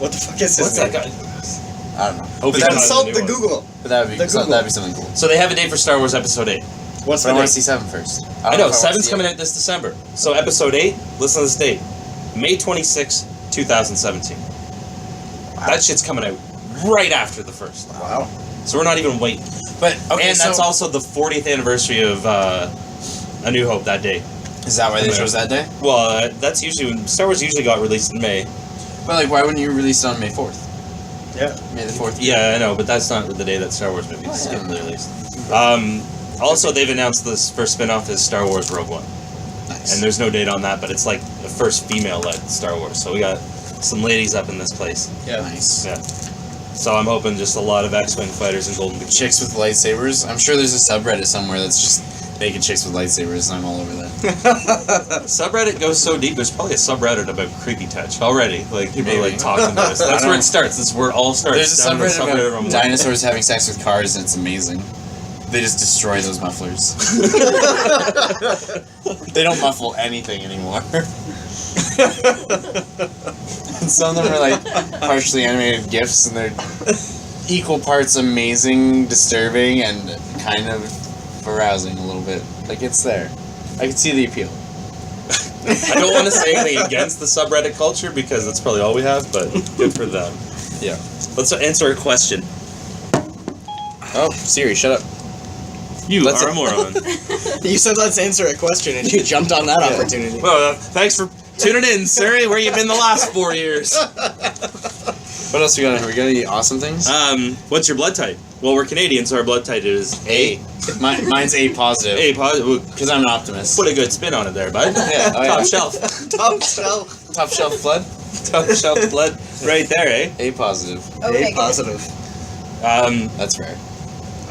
What the fuck is his What's that name? guy? I don't know. Hope he's But not in consult new the one. Google. But that'd be The Google. that'd be something cool. So they have a date for Star Wars Episode 8. What's But I the want name? to see 7 first. I know, 7's coming out this December. So Episode 8, listen to this date. May 26, 2017. That shit's coming out right after the first. Wow. So we're not even waiting. But okay, And that's also the 40th anniversary of A New Hope that day. is that why they chose that day? Well, that's usually when Star Wars usually got released in May. But like, why wouldn't you release it on May 4th? Yeah. May the 4th. Yeah, I know, but that's not the day that Star Wars movies Oh, yeah. get released. Also, they've announced this first spin-off is Star Wars Rogue One. Nice. And there's no date on that, but it's like the first female-led Star Wars. So we got some ladies up in this place. Yeah. Nice. Yeah. So I'm hoping just a lot of X-Wing fighters and Golden Beam. Chicks with lightsabers. I'm sure there's a subreddit somewhere that's just naked chicks with lightsabers, and I'm all over that. Subreddit goes so deep. There's probably a subreddit about creepy touch already. Like people are Maybe. like talking about it. So that's I where don't- it starts. That's where it all starts. There's a down in the subreddit of about dinosaurs having sex with cars, and it's amazing. They just destroy those mufflers. They don't muffle anything anymore. And some of them are like partially animated GIFs, and they're equal parts amazing, disturbing, and kind of arousing a little bit. Like, it's there. I can see the appeal. I don't want to say anything against the subreddit culture because that's probably all we have, but good for them. Yeah. Let's answer a question. Oh, Siri, shut up. You Let's- are a moron. You said let's answer a question, and you jumped on that opportunity. Well, thanks for tuning in, Siri. Where you been the last 4 years? What else we got? We got any awesome things? What's your blood type? Well, we're Canadian, so our blood type is A. Mine's A positive. A positive. Because I'm an optimist. Put a good spin on it there, bud. Yeah, oh, Top yeah. shelf. Top shelf. Top shelf blood. Top shelf blood. Right there, eh? A positive. Okay, A positive. That's rare.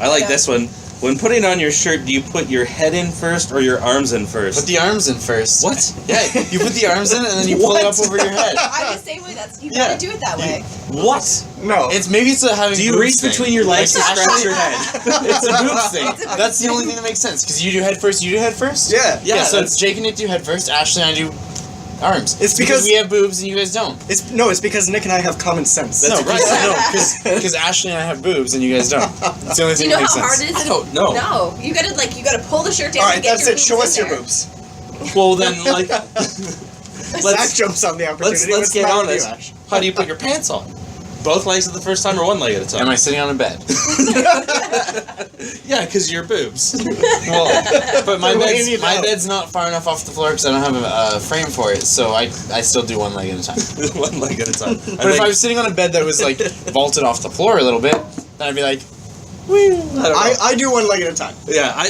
I like Yeah. this one. When putting on your shirt, do you put your head in first or your arms in first? Put the arms in first. What? Yeah, you put the arms in and then you pull it up What? over your head. I'm the same way. That's you Yeah. gotta do it that way. What? No. It's maybe it's a having. Do you boobs reach thing. between your legs to Like, scratch actually- your head? It's a boobs thing. It's a boobs That's the only thing that makes sense. Because you do head first, you do head first. Yeah. Yeah, so that's- Jake and Nick do head first. Ashley and I do arms. It's because- we have boobs and you guys don't. It's because Nick and I have common sense. That's no, right. because Ashley and I have boobs and you guys don't. It's the only Do thing you know that makes how hard sense. it is? I don't know. No, you gotta pull the shirt down. All and right, get that's your it. Show boobs us in your there. boobs. Well, then, like, Zach let's jumps on the opportunity. let's What's get the matter with honest. you, Ash? How do you put your pants on? Both legs at the first time or one leg at a time? Am I sitting on a bed? Yeah, because your boobs. Well, but my What do you need my now? bed's not far enough off the floor because I don't have a frame for it, so I still do one leg at a time. One leg at a time. But if I was sitting on a bed that was like vaulted off the floor a little bit, then I'd be like, I do one leg at a time. Yeah, I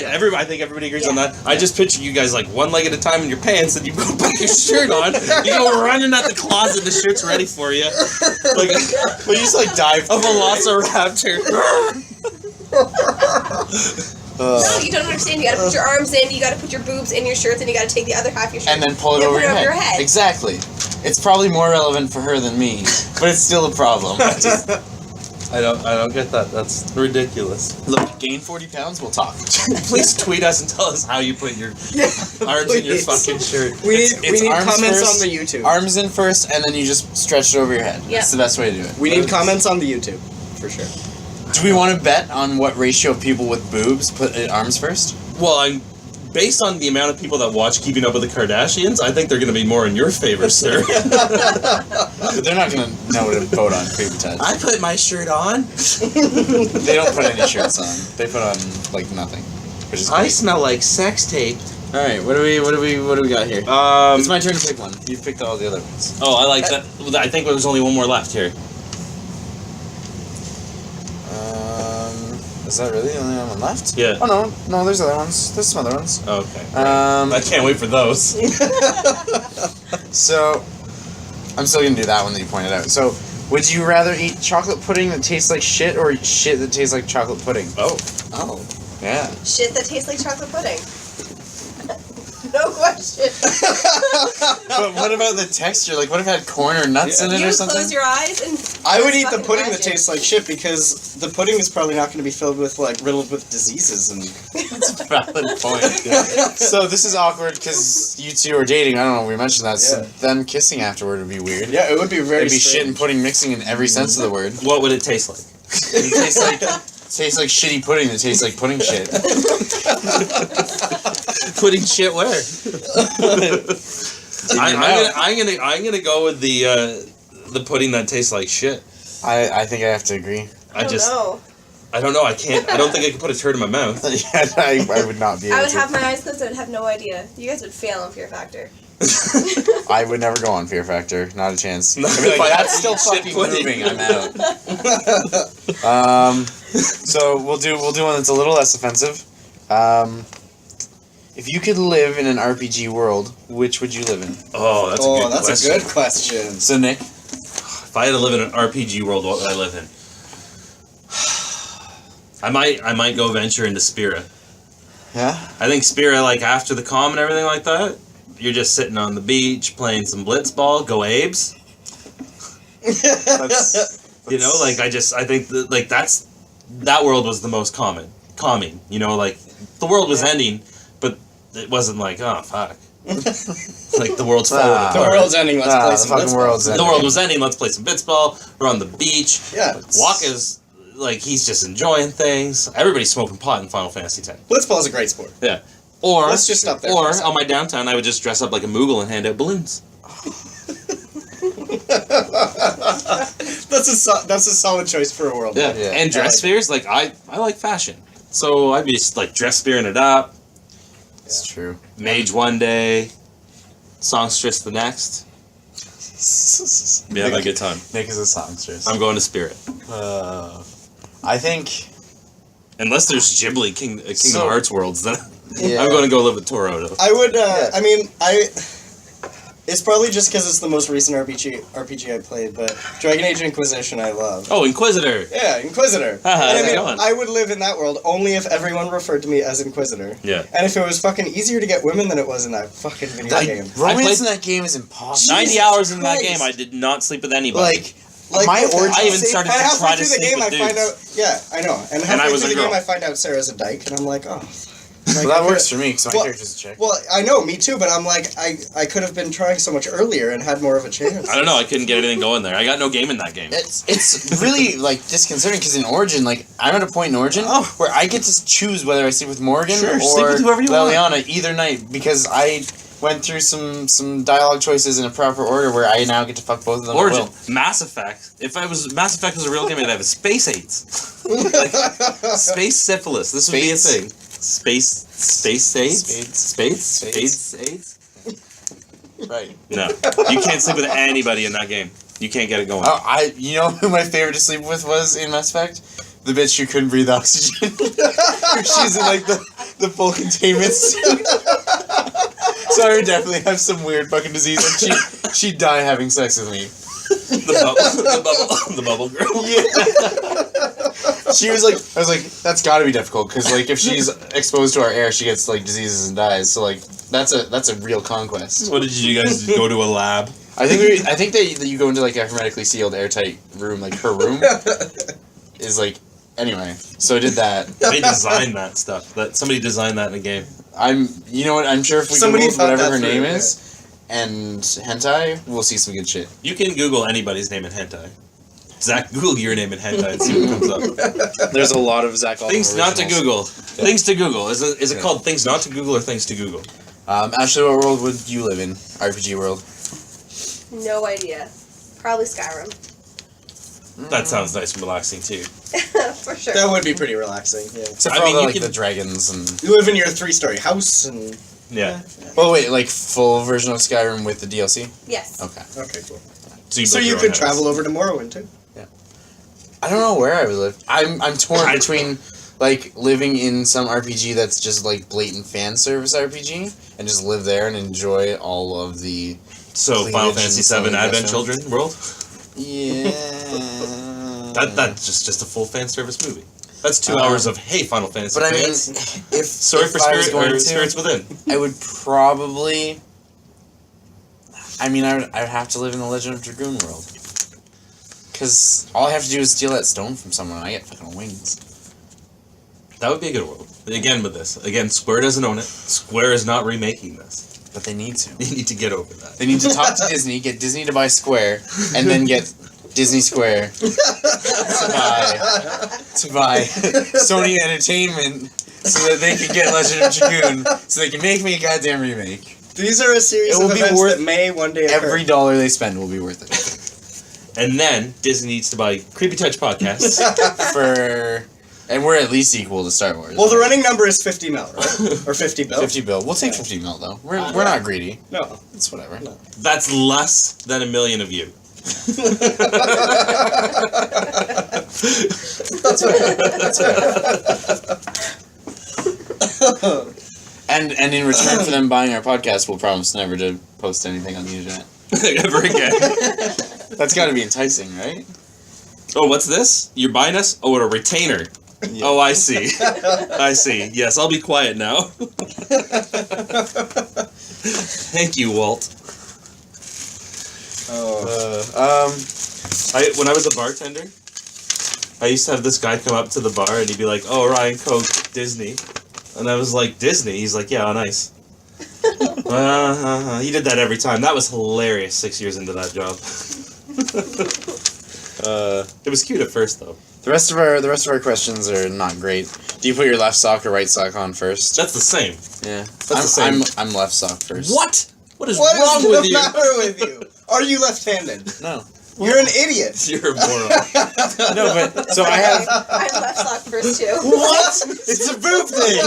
think everybody agrees on that. I just picture you guys like one leg at a time in your pants, and you go put your shirt on. You go running at the closet, the shirt's ready for you, like well, you just like dive. a velociraptor. No, you don't understand. You gotta put your arms in. You gotta put your boobs in your shirt. Then you gotta take the other half of your shirt And then pull it and over, put it your, over head. your head. Exactly. It's probably more relevant for her than me, but it's still a problem. I don't get that. That's ridiculous. Look, gain 40 pounds, we'll talk. Please tweet us and tell us how you put your arms in your please. fucking shirt. We It's need arms comments first, on the YouTube. Arms in first, and then you just stretch it over your head. Yeah. That's the best way to do it. We need comments on the YouTube, for sure. Do we want to bet on what ratio of people with boobs put arms first? Well, I'm based on the amount of people that watch Keeping Up with the Kardashians. I think they're going to be more in your favor, sir. But they're not going to know to vote on creepy touch. I put my shirt on. They don't put any shirts on. They put on like nothing, which is I great. smell like sex tape. All right, what do we got here? It's my turn to pick one. You've picked all the other ones. Oh, I like that. I think there's only one more left here. Is that really the only one left? Yeah. Oh no, there's other ones. There's some other ones. Okay. I I can't wait for those. So, I'm still gonna do that one that you pointed out. So, would you rather eat chocolate pudding that tastes like shit or eat shit that tastes like chocolate pudding? Oh. Oh. Yeah. Shit that tastes like chocolate pudding. No question. But what about the texture? Like, what if it had corn or nuts in it You or something? close your eyes and. I would eat the fucking pudding that imagine. tastes like shit because the pudding is probably not going to be filled with riddled with diseases and. That's a valid point. So this is awkward because you two are dating. I don't know. We mentioned that. So Yeah. them kissing afterward would be weird. Yeah, it would be very. It'd be shit and strange. pudding mixing in every sense of the word. What would it taste like? It tastes like shitty pudding that tastes like pudding shit. Putting shit where? I'm gonna go with the pudding that tastes like shit. I think I have to agree. I don't know. I don't know. I can't. I don't think I can put a turd in my mouth. Yeah, I would not be able I would to. have my eyes closed. I would have no idea. You guys would fail on Fear Factor. I would never go on Fear Factor. Not a chance. No, I'd be like, if I that's had still to eat shit fucking pudding." moving. I'm out. So we'll do one that's a little less offensive. If you could live in an RPG world, which would you live in? Oh, that's a good that's question. a good question. So Nick, If I had to live in an RPG world, what would I live in? I might go venture into Spira. yeah, I think Spira, like after the calm and everything like that, you're just sitting on the beach playing some blitzball, go Abes. You know, like I think that world was the most calming. You know, like the world was ending, but it wasn't like, oh fuck, like the world's falling Ah. The apart. world's ending. Let's play the some fucking blitzball. world's The ending. world was ending. Let's play some blitzball. We're on the beach. Yeah. Waka's like he's just enjoying things. Everybody's smoking pot in Final Fantasy X. Blitzball's a great sport. Or Let's just stop there. Or for a second. on my downtime, I would just dress up like a Moogle and hand out balloons. That's a solid choice for a world. Yeah, Yeah. and dress spheres. Like I like fashion, so I'd be just like dress spearing it up. It's true. Mage one day, songstress the next. Be having a good time. Nick is a songstress. I'm going to Spirit, I think. unless there's Ghibli Kingdom So- Hearts worlds. Then Yeah. I'm going to go live with Torodo. I would. Yeah. I mean, It's probably just because it's the most recent RPG I played, but Dragon Age Inquisition I love. Oh, Inquisitor. Yeah, Inquisitor. Haha, And I how's it mean, going? I would live in that world only if everyone referred to me as Inquisitor. Yeah. And if it was fucking easier to get women than it was in that fucking video game. Romance played- in that game is impossible. 90 hours in that Christ. game, I did not sleep with anybody. Like my okay, origin. I even started and to halfway try to through the sleep game, I with find dudes. out. Yeah, I know. And halfway I was through a the game, girl. I find out Sarah's a dyke, and I'm like, oh. Like, Well, that I works could've- for me because my well- character's a chick. Well, I know, me too, but I'm like, I could have been trying so much earlier and had more of a chance. I don't know. I couldn't get anything going there. I got no game in that game. It's really like disconcerting because in Origin, like I'm at a point in Origin where I get to choose whether I sleep with Morgan Sure, or sleep with whoever you want. Leliana either night because I went through some dialogue choices in a proper order where I now get to fuck both of them. at Origin, will. Mass Effect. If Mass Effect was a real game, I'd have a space AIDS, like, space syphilis. This would be a Spades. thing. Space AIDS. Spades. Space AIDS. Right. No, you can't sleep with anybody in that game. You can't get it going. Oh, you know who my favorite to sleep with was in Mass Effect? The bitch who couldn't breathe oxygen. She's in like the full containment suit. So I would definitely have some weird fucking disease and she'd die having sex with me. The bubble girl. Yeah. She was like, I was like, that's got to be difficult because like if she's exposed to our air, she gets like diseases and dies. So like that's a real conquest. What did you guys do? Go to a lab? I think that you go into like a hermetically sealed, airtight room. Like her room is like anyway. So I did that. They designed that stuff. That somebody designed that in a game. You know what? I'm sure if we Somebody Google thought whatever that her name through, is and hentai, we'll see some good shit. You can Google anybody's name in hentai. Zach, Google your name in hentai and see what comes up. There's a lot of Zach. Things not to Google. Things to Google. Is it Yeah. called Things Not to Google or Things to Google? Ashley, what world would you live in? RPG world. No idea. Probably Skyrim. That sounds nice and relaxing too. For sure. That would be pretty relaxing. Yeah. Except I for mean, all you the, like can- the dragons and. You live in your 3-story house and. Yeah. Oh wait, like full version of Skyrim with the DLC. Yes. Okay. Okay, cool. So So build you your own could house. travel over to Morrowind too. I don't know where I would live. I'm torn I- between like living in some RPG that's just like blatant fan service RPG and just live there and enjoy all of the So cleavage Final and Fantasy some VII Advent investment. Children world. Yeah. That's just a full fan service movie. That's 2 Um, hours of hey Final Fantasy But I mean, fans. if Sorry if for I was Spirit going or to, Spirits Within. I would probably. I mean, I would have to live in the Legend of Dragoon world. Because all I have to do is steal that stone from someone and I get fucking wings. That would be a good world. Again with this. Again, Square doesn't own it. Square is not remaking this. But they need to. They need to get over that. They need to talk to Disney, get Disney to buy Square, and then get Disney Square to buy Sony Entertainment so that they can get Legend of Dragoon so they can make me a goddamn remake. These are a series It of will be events worth that may one day occur. Every dollar they spend will be worth it. And then Disney needs to buy Creepy Touch Podcasts. And we're at least equal to Star Wars. Well, the running number is 50 mil, right? Or 50 bill. 50 bill. We'll take 50 mil though. We're not greedy. No. It's whatever. No. That's less than 1 million of you. That's fair. That's fair. And in return for them buying our podcast, we'll promise never to post anything on the internet. Ever again. That's got to be enticing, right? Oh, what's this? You're buying us? Oh, a retainer. Yeah. Oh, I see. I see. Yes, I'll be quiet now. Thank you, Walt. When I was a bartender, I used to have this guy come up to the bar and he'd be like, "Oh, Ryan Coke, Disney," and I was like, "Disney?" He's like, "Yeah, on ice." He did that every time. That was hilarious. 6 years into that job. It was cute at first, though. The rest of our questions are not great. Do you put your left sock or right sock on first? That's the same. Yeah, That's the same. I'm left sock first. What? What is What wrong is with the you? matter with you? Are you left-handed? No, You're an idiot. You're a moron. no, but so I have. I'm left sock first too. What? It's a boob thing.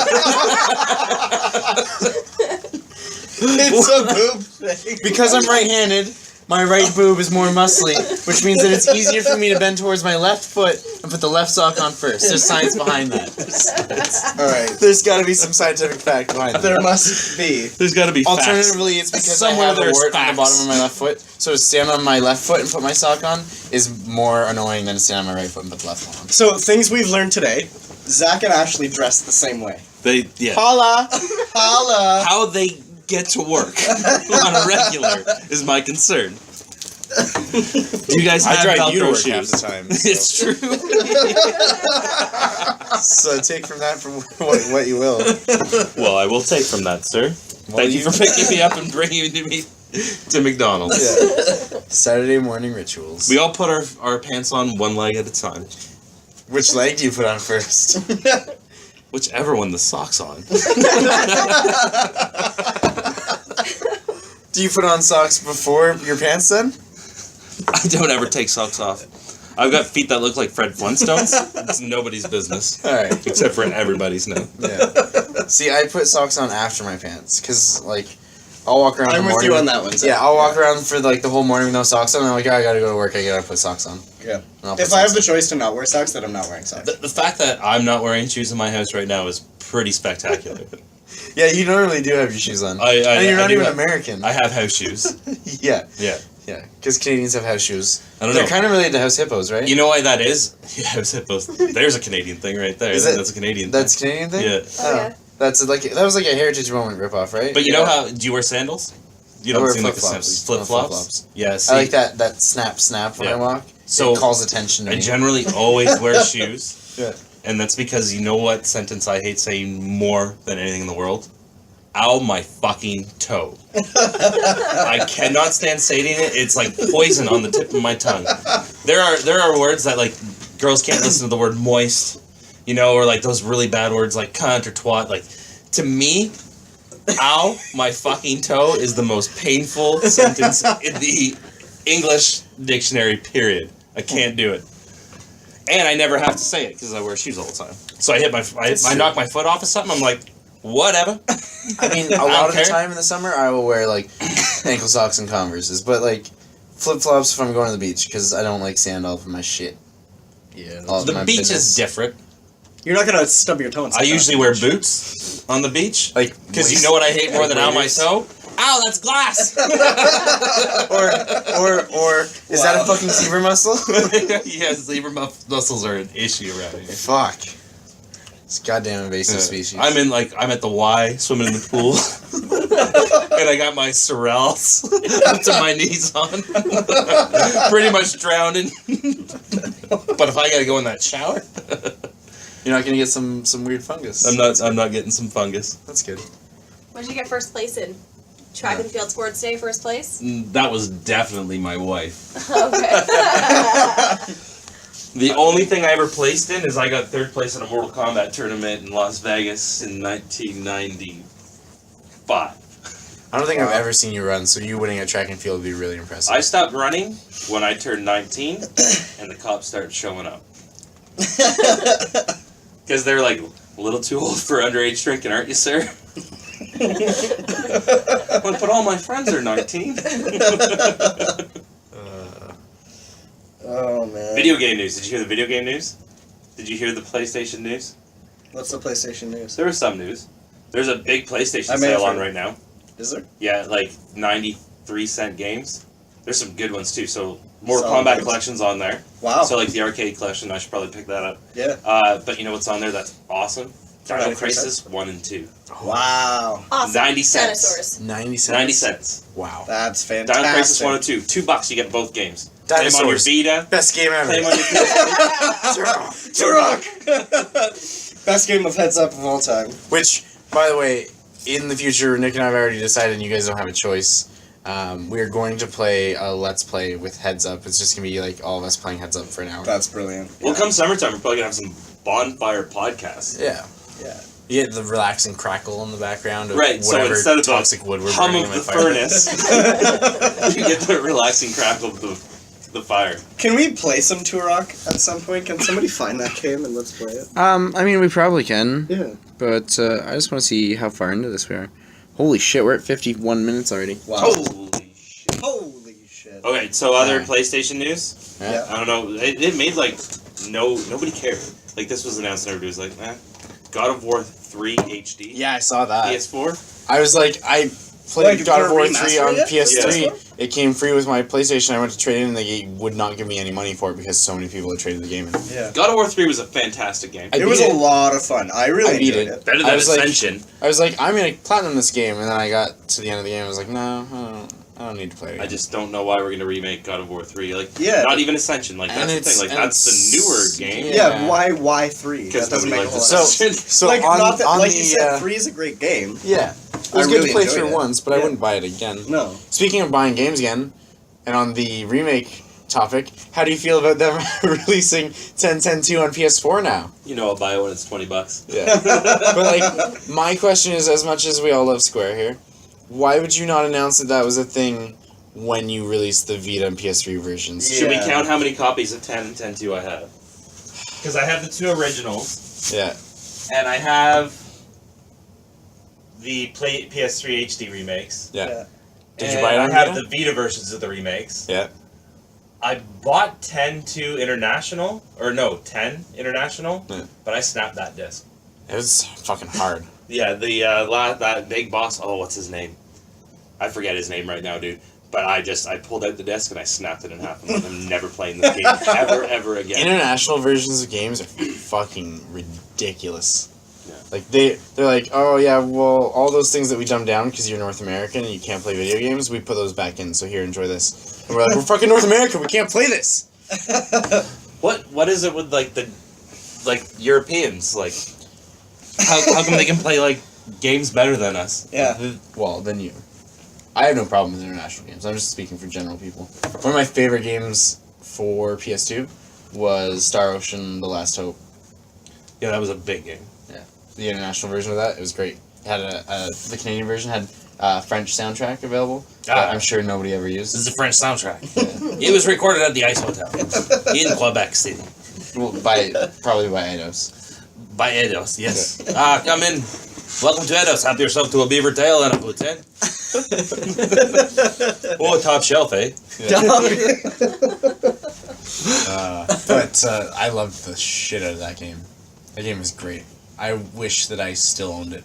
It's a boob thing. Because I'm right-handed, my right boob is more muscly, which means that it's easier for me to bend towards my left foot and put the left sock on first. There's science behind that. Alright. There's got to be some scientific fact behind that. There must be. There's got to be facts. Alternatively, it's because Somewhere I have a there's wart on the facts. bottom of my left foot. So to stand on my left foot and put my sock on is more annoying than to stand on my right foot and put the left one on. So, things we've learned today. Zach and Ashley dress the same way. Yeah. Holla! Holla! How they get to work on a regular is my concern. Do you guys have I drive you to Velcro work half shoes? the time. It's true. So take from that from what you will. Well, I will take from that, sir. Thank you for picking me up and bringing me to McDonald's. Yeah. Saturday morning rituals. We all put our pants on one leg at a time. Which leg do you put on first? Whichever one the sock's on. Do you put on socks before your pants then? I don't ever take socks off. I've got feet that look like Fred Flintstones. It's nobody's business. Alright. Except for everybody's now. Yeah. See, I put socks on after my pants, because, like, I'll walk around I'm the with morning. you on that one, Zach. Yeah, I'll walk around for, like, the whole morning with no socks on, and I'm like, oh, I gotta go to work, I gotta put socks on. Yeah. And I'll put If I have socks the choice to not wear socks, then I'm not wearing socks. The fact that I'm not wearing shoes in my house right now is pretty spectacular. on. Yeah, you normally do have your shoes on. I and you're not do even have- American. I have house shoes. Yeah, Yeah. yeah, because Canadians have house shoes. I don't They're know. kind of related to house hippos, right? You know why that is? Yeah, house hippos. There's a Canadian thing right there. Is it? That's a Canadian That's a thing. Canadian thing? Yeah. Oh, yeah. That's like, that was like a Heritage Moment ripoff, right? But you know how, do you wear sandals? You I don't wear seem like the flip-flops. sandals. Flip-flops? Yeah, see, I like that snap when Yeah. I walk. So it calls attention to I me. generally always wear shoes. Yeah. And that's because you know what sentence I hate saying more than anything in the world? Ow, my fucking toe. I cannot stand saying it. It's like poison on the tip of my tongue. There are words that, like, girls can't listen to the word moist, you know, or like those really bad words like cunt or twat. Like, to me, ow, my fucking toe is the most painful sentence in the English dictionary, period. I can't do it. And I never have to say it because I wear shoes all the time. So I knock my foot off of something, I'm like, whatever. I mean, a don't lot of the care. time in the summer, I will wear, like, ankle socks and Converses. But, like, flip-flops if I'm going to the beach, because I don't like sand all over my shit. Yeah. All of The my beach business. is different. You're not gonna stub your toe and I stuff. usually wear boots on the beach. Like, Because you know what I hate more than ow my waders. toe? Ow, that's glass! Or is that a fucking zebra muscle? Yes, zebra muscles are an issue around here. Fuck. It's a goddamn invasive species. I'm at the Y, swimming in the pool. And I got my sorrels up to my knees on. Pretty much drowning. But if I gotta go in that shower, You're not gonna get some weird fungus. I'm not getting some fungus. That's good. What did you get first place in? Track and field sports day, first place? That was definitely my wife. Okay. The only thing I ever placed in is I got third place in a Mortal Kombat tournament in Las Vegas in 1995. I don't think I've Wow. ever seen you run, so you winning at track and field would be really impressive. I stopped running when I turned 19, and the cops started showing up. Because they're like, a little too old for underage drinking, aren't you, sir? But all my friends are 19. Oh man. Video game news. Did you hear the video game news? Did you hear the PlayStation news? What's the PlayStation news? There was some news. There's a big PlayStation I may have sale on heard. right now. Is there? Yeah, like 93-cent games. There's some good ones too. So Mortal Solid Kombat games. collection's on there. Wow. So like the arcade collection, I should probably pick that up. Yeah. But you know what's on there that's awesome? Dino 93 Crisis 1 and 2. Wow. Awesome. 90 cents. Dinosaurs. 90 cents. 90 cents. Wow. That's Dino fantastic. Crisis 1 and 2. $2 you get both games. Play them on your Dinosaurs. Vita. Best game ever. Play them on your Turok! Best game of Heads Up of all time. Which, by the way, in the future, Nick and I have already decided, and you guys don't have a choice. We are going to play a Let's Play with Heads Up. It's just going to be like all of us playing Heads Up for an hour. That's brilliant. Well, come summertime, we're probably going to have some bonfire podcasts. Yeah. Yeah. You get the relaxing crackle in the background of Right, so whatever instead of the toxic wood we're hum burning of in the my fire. furnace, you get the relaxing crackle of the fire. Can we play some Turok at some point? Can somebody find that game and let's play it? I mean, we probably can, Yeah. but I just want to see how far into this we are. Holy shit, we're at 51 minutes already. Wow. Holy shit. Holy shit. Okay, so other Yeah. PlayStation news? Yeah. I don't know. It made like nobody cared. Like this was announced and everybody was like, God of War 3 HD. Yeah, I saw that. PS4. I was like, I played Like, God of they're War 3 remastering on it? PS3. Yeah. It came free with my PlayStation. I went to trade in and they would not give me any money for it because so many people had traded the game in. Yeah. God of War 3 was a fantastic game. I It was beat a lot of fun. I really I beat enjoyed it. it. Better I than was like- Ascension. I was like, I'm going to platinum this game. And then I got to the end of the game. I was like, no, I don't need to play it again. I just don't know why we're gonna remake God of War 3. Like, Yeah. not even Ascension. Like, And that's the it's- thing. Like, and that's the it's- newer game. Yeah, why 3? Because That doesn't nobody make a liked whole lot of So, sense. Ascension. so like, on, not that, on like the, you said, 3 is a great game. yeah. It I was good really to play enjoyed through it. once, but I Yeah. wouldn't buy it again. No. Speaking of buying games again, and on the remake topic, how do you feel about them releasing 10-10-2 on PS4 now? You know, I'll buy it when it's $20. Yeah. But like, my question is, as much as we all love Square here, why would you not announce that that was a thing when you released the Vita and PS3 versions? Yeah. Should we count how many copies of 10 and 10-2 I have? Because I have the 2 originals, Yeah. and I have the PS3 HD remakes. Yeah. Did you and buy it on I have Vita? the Vita versions of the remakes. Yeah. I bought 10-2 International, or no, 10 International, Yeah. but I snapped that disc. It was fucking hard. Yeah, the that big boss. Oh, what's his name? I forget his name right now, dude. But I pulled out the disc and I snapped it in half. And I'm never playing this game ever again. International versions of games are fucking ridiculous. Yeah. Like they're like, oh yeah, well all those things that we dumbed down because you're North American and you can't play video games, we put those back in. So here, enjoy this. And we're like, we're fucking North America, we can't play this. What is it with like the Europeans? Like how come they can play like games better than us? Yeah. Well, then you. I have no problem with international games. I'm just speaking for general people. One of my favorite games for PS2 was Star Ocean: The Last Hope. Yeah, that was a big game. The international version of that, it was great. It had the Canadian version had French soundtrack available. That I'm sure nobody ever used. This is a French soundtrack. It was recorded at the Ice Hotel in Quebec City Well, probably by Eidos. by Eidos. Yes. Come in. Welcome to Eidos. Help yourself to a beaver tail and a poutine. Oh, top shelf, eh? But I loved the shit out of that game. That game was great. I wish that I still owned it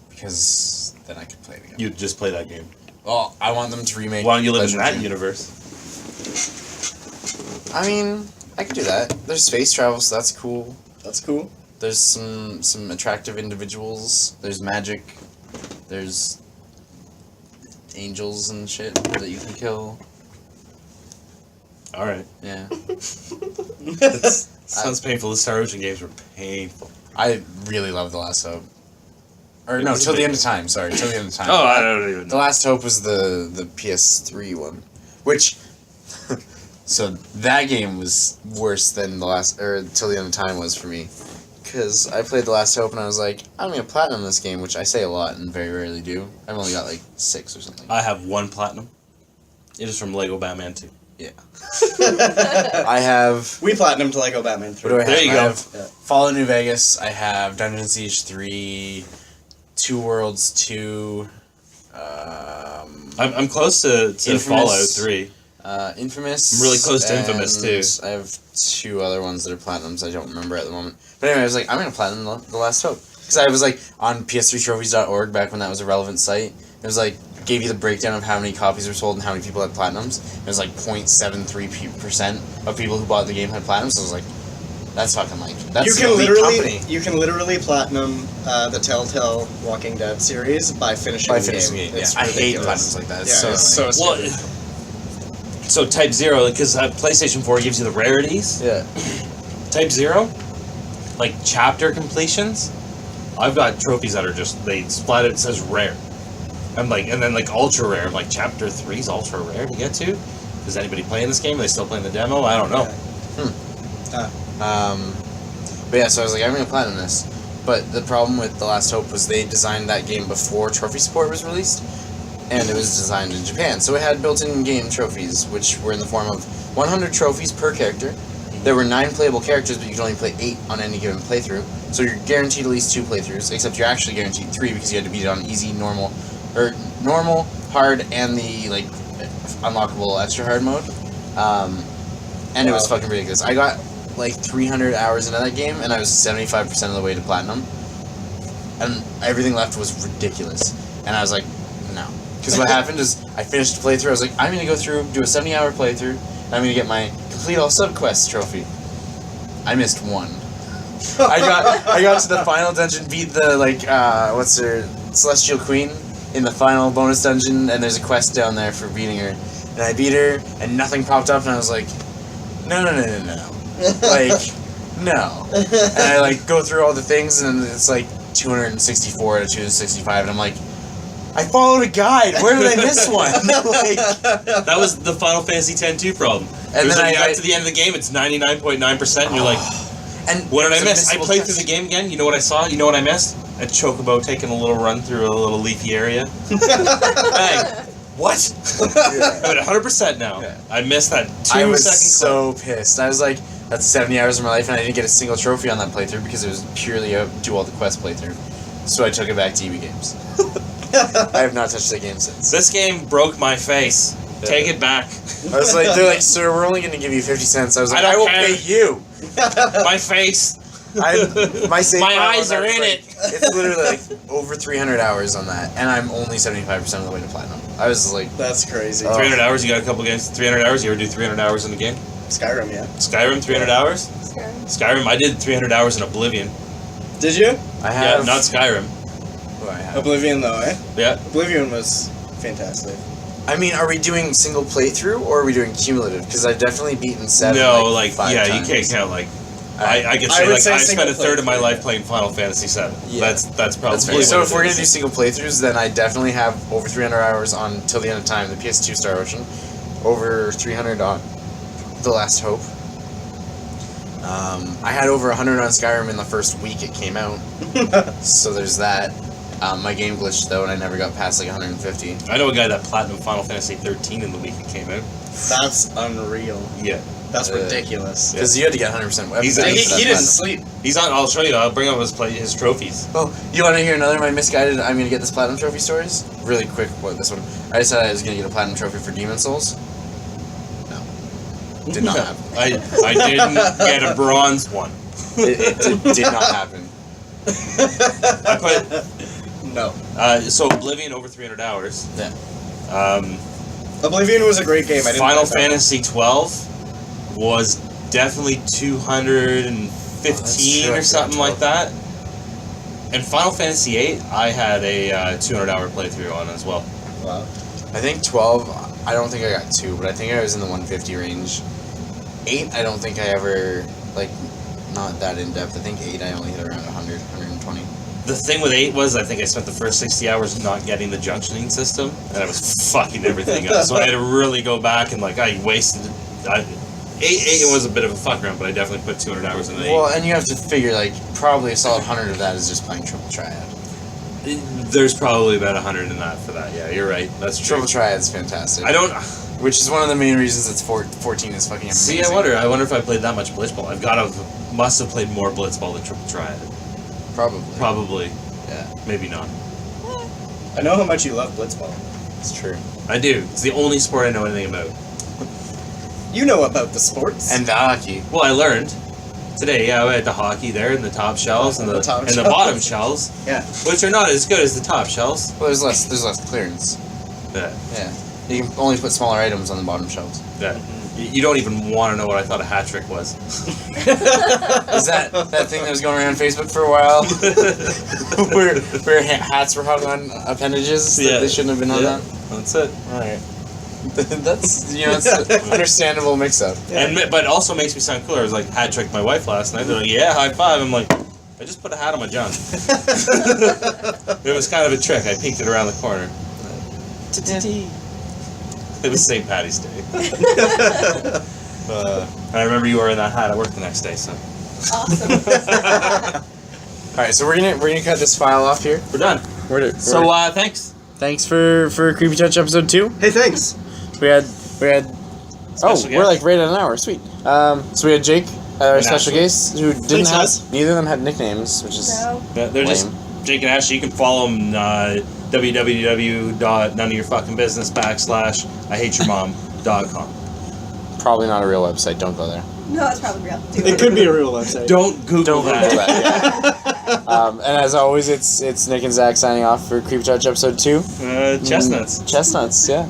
because then I could play it again. You just play that game. Well, I want them to remake. Why don't you live in Legend that of universe? I mean, I could do that. There's space travel, so that's cool. That's cool. There's some attractive individuals. There's magic. There's angels and shit that you can kill. All right. Yeah. Sounds painful. The Star Ocean games were painful. I really love The Last Hope. Or It no, was a Till the big End of Time. Sorry, Till the End of Time. Oh, I don't even The know. Last Hope was the PS3 one, which. So that game was worse than Till the End of Time was for me, because I played The Last Hope and I was like, I'm going to platinum this game, which I say a lot and very rarely do. I've only got like 6 or something. I have 1 platinum. It is from Lego Batman 2. I have... We platinumed Lego Batman 3. What do I have? There you I go. have Yeah. Fallout New Vegas. I have Dungeon Siege 3, Two Worlds 2, I'm close to Infamous. Fallout 3. Infamous. I'm really close to Infamous, too. I have 2 other ones that are platinums I don't remember at the moment. But anyway, I was like, I'm going to platinum The Last Hope. Because I was like, on ps3trophies.org back when that was a relevant site. It was like, gave you the breakdown of how many copies were sold and how many people had platinums. It was like 0.73% of people who bought the game had platinums. So I was like, that's fucking like, that's You an can elite literally company. you can literally platinum the Telltale Walking Dead series by finishing By the finishing game. the game, It's yeah. I hate ridiculous. platinums like that. It's Yeah, so it's annoying. so stupid. So Type 0, because PlayStation 4 gives you the rarities. Yeah. Type 0, like chapter completions, I've got trophies that are just, they splat it says rare. I'm like, and then like ultra rare. I'm like, chapter 3 is ultra rare to get to? Is anybody playing this game? Are they still playing the demo? I don't know. But yeah, so I was like, I'm going to platinum this. But the problem with The Last Hope was they designed that game before trophy support was released, and it was designed in Japan. So it had built-in game trophies, which were in the form of 100 trophies per character. There were 9 playable characters, but you could only play 8 on any given playthrough. So you're guaranteed at least 2 playthroughs, except you're actually guaranteed 3 because you had to beat it on easy, normal, hard, and the like unlockable extra hard mode. And it was Wow. fucking ridiculous. I got like 300 hours into that game, and I was 75% of the way to platinum. And everything left was ridiculous. And I was like, no. Because what happened is, I finished the playthrough, I was like, I'm going to go through, do a 70-hour playthrough, and I'm going to get my complete all subquests trophy. I missed one. I got to the final dungeon, beat the, like, what's her, Celestial Queen in the final bonus dungeon, and there's a quest down there for beating her. And I beat her, and nothing popped up, and I was like, no. Like, no. And I, like, go through all the things, and it's, like, 264 out of 265, and I'm like, I followed a guide. Where did I miss one? Like, That was the Final Fantasy X-2 problem. And And then then I- got to the end of the game, it's 99.9%, and you're like, and what did I it's a miss? I missable played quest. through the game again, you know what I saw? You know what I missed? A chocobo taking a little run through a little leafy area. Bang. What? I'm at 100% now. Yeah. I missed that 2 I was second so pissed. I was like, that's 70 hours of my life, and I didn't get a single trophy on that playthrough because it was purely a do all the quest playthrough. So I took it back to EB Games. I have not touched that game since. This game broke my face. Take it back. I was like, they're like, sir, we're only going to give you 50 cents. I was like, I I, don't will care. pay you. My face. My save My file on eyes that are is in like- it. It's literally like over 300 hours on that, and I'm only 75% of the way to platinum. I was like, That's crazy. Oh. 300 hours, you got a couple games. 300 hours, you ever do 300 hours in the game? Skyrim, yeah. Skyrim, 300 hours? Skyrim, I did 300 hours in Oblivion. Did you? I have. Yeah, not Skyrim. What do I have? Oblivion, though, eh? Yeah. Oblivion was fantastic. I mean, are we doing single playthrough or are we doing cumulative? Because I've definitely beaten 7. No, like 5 yeah, times. you can't count, like, Alright. I could I say, would like, say I spent a single third of my playthrough, life yeah. playing Final Fantasy VII. Yeah. That's probably That's fair. what So it if we're is. gonna do single playthroughs, then I definitely have over 300 hours on Till the End of Time, the PS2 Star Ocean, over 300 on The Last Hope. I had over 100 on Skyrim in the first week it came out, so there's that. My game glitched though, and I never got past like 150. I know a guy that platinum Final Fantasy 13 in the week it came out. That's unreal. Yeah. That's ridiculous. Because you had to get 100%. He's- And he- he didn't sleep. He's on, I'll show you, I'll bring up his trophies. Oh, you want to hear another of my misguided I'm gonna get this platinum trophy stories? Really quick, what this one? I decided I was gonna get a platinum trophy for Demon Souls. No, did not happen. I didn't get a bronze one. It did not happen. I put, No. so Oblivion over 300 hours. Yeah. Oblivion was a great game. I didn't Final like that Fantasy 12 was definitely 215 true, I or something forgot like that. And Final Fantasy 8, I had a 200-hour playthrough on as well. one. Wow. I think 12. I don't think I got 2, but I think I was in the 150 range. 8. I don't think I ever not that in depth. I think 8. I only hit around 100, 120. The thing with 8 was I think I spent the first 60 hours not getting the junctioning system, and I was fucking everything up. So I had to really go back and I wasted. 8 was a bit of a fuck round, but I definitely put 200 hours in an 8. Well, and you have to figure, like, probably a solid 100 of that is just playing Triple Triad. There's probably about 100 in that for that. Yeah, you're right. That's true. Triple Triad's fantastic. I don't Which is one of the main reasons it's 14 is fucking amazing. see. I wonder if I played that much Blitzball. Must have played more Blitzball than Triple Triad. Probably. Probably. Yeah, Maybe not. I know how much you love Blitzball. it's true. I do. It's the only sport I know anything about. You know about the sports. And the hockey. Well, I learned today. Yeah, we had the hockey there in the top shelves and The the top and the shelves. bottom shelves, Yeah. which are not as good as the top shelves. Well, there's less clearance. That Yeah. You can only put smaller items on the bottom shelves. you don't even want to know what I thought a hat trick was. Is that thing that was going around Facebook for a while? where hats were hung on appendages that they shouldn't have been hung on? That's it. Alright. That's, it's an understandable mix-up. But it also makes me sound cooler. I was like, hat tricked my wife last night. They're like, yeah, high five. I'm like, I just put a hat on my junk. It was kind of a trick. I peeked it around the corner. It was St. Patty's Day. And I remember you were in that hat at work the next day, so Awesome. Alright, so we're gonna cut this file off here. we're done. So, thanks. Thanks for Creepy Touch episode 2. Hey, thanks. We had Special we're guest. like right at an hour, sweet. So we had Jake, our And special Ashley. guest, who didn't Thanks, have guys. neither of them had nicknames, which is No. They're just Lame. Jake and Ashley. You can follow them www.noneofyourfuckingbusiness / probably not a real website. Don't go there. No, it's probably real. Do It could be a real website. Don't Google Don't that. Google that. Yeah. And as always, it's Nick and Zach signing off for Creepy Touch episode 2. Chestnuts. Chestnuts, yeah.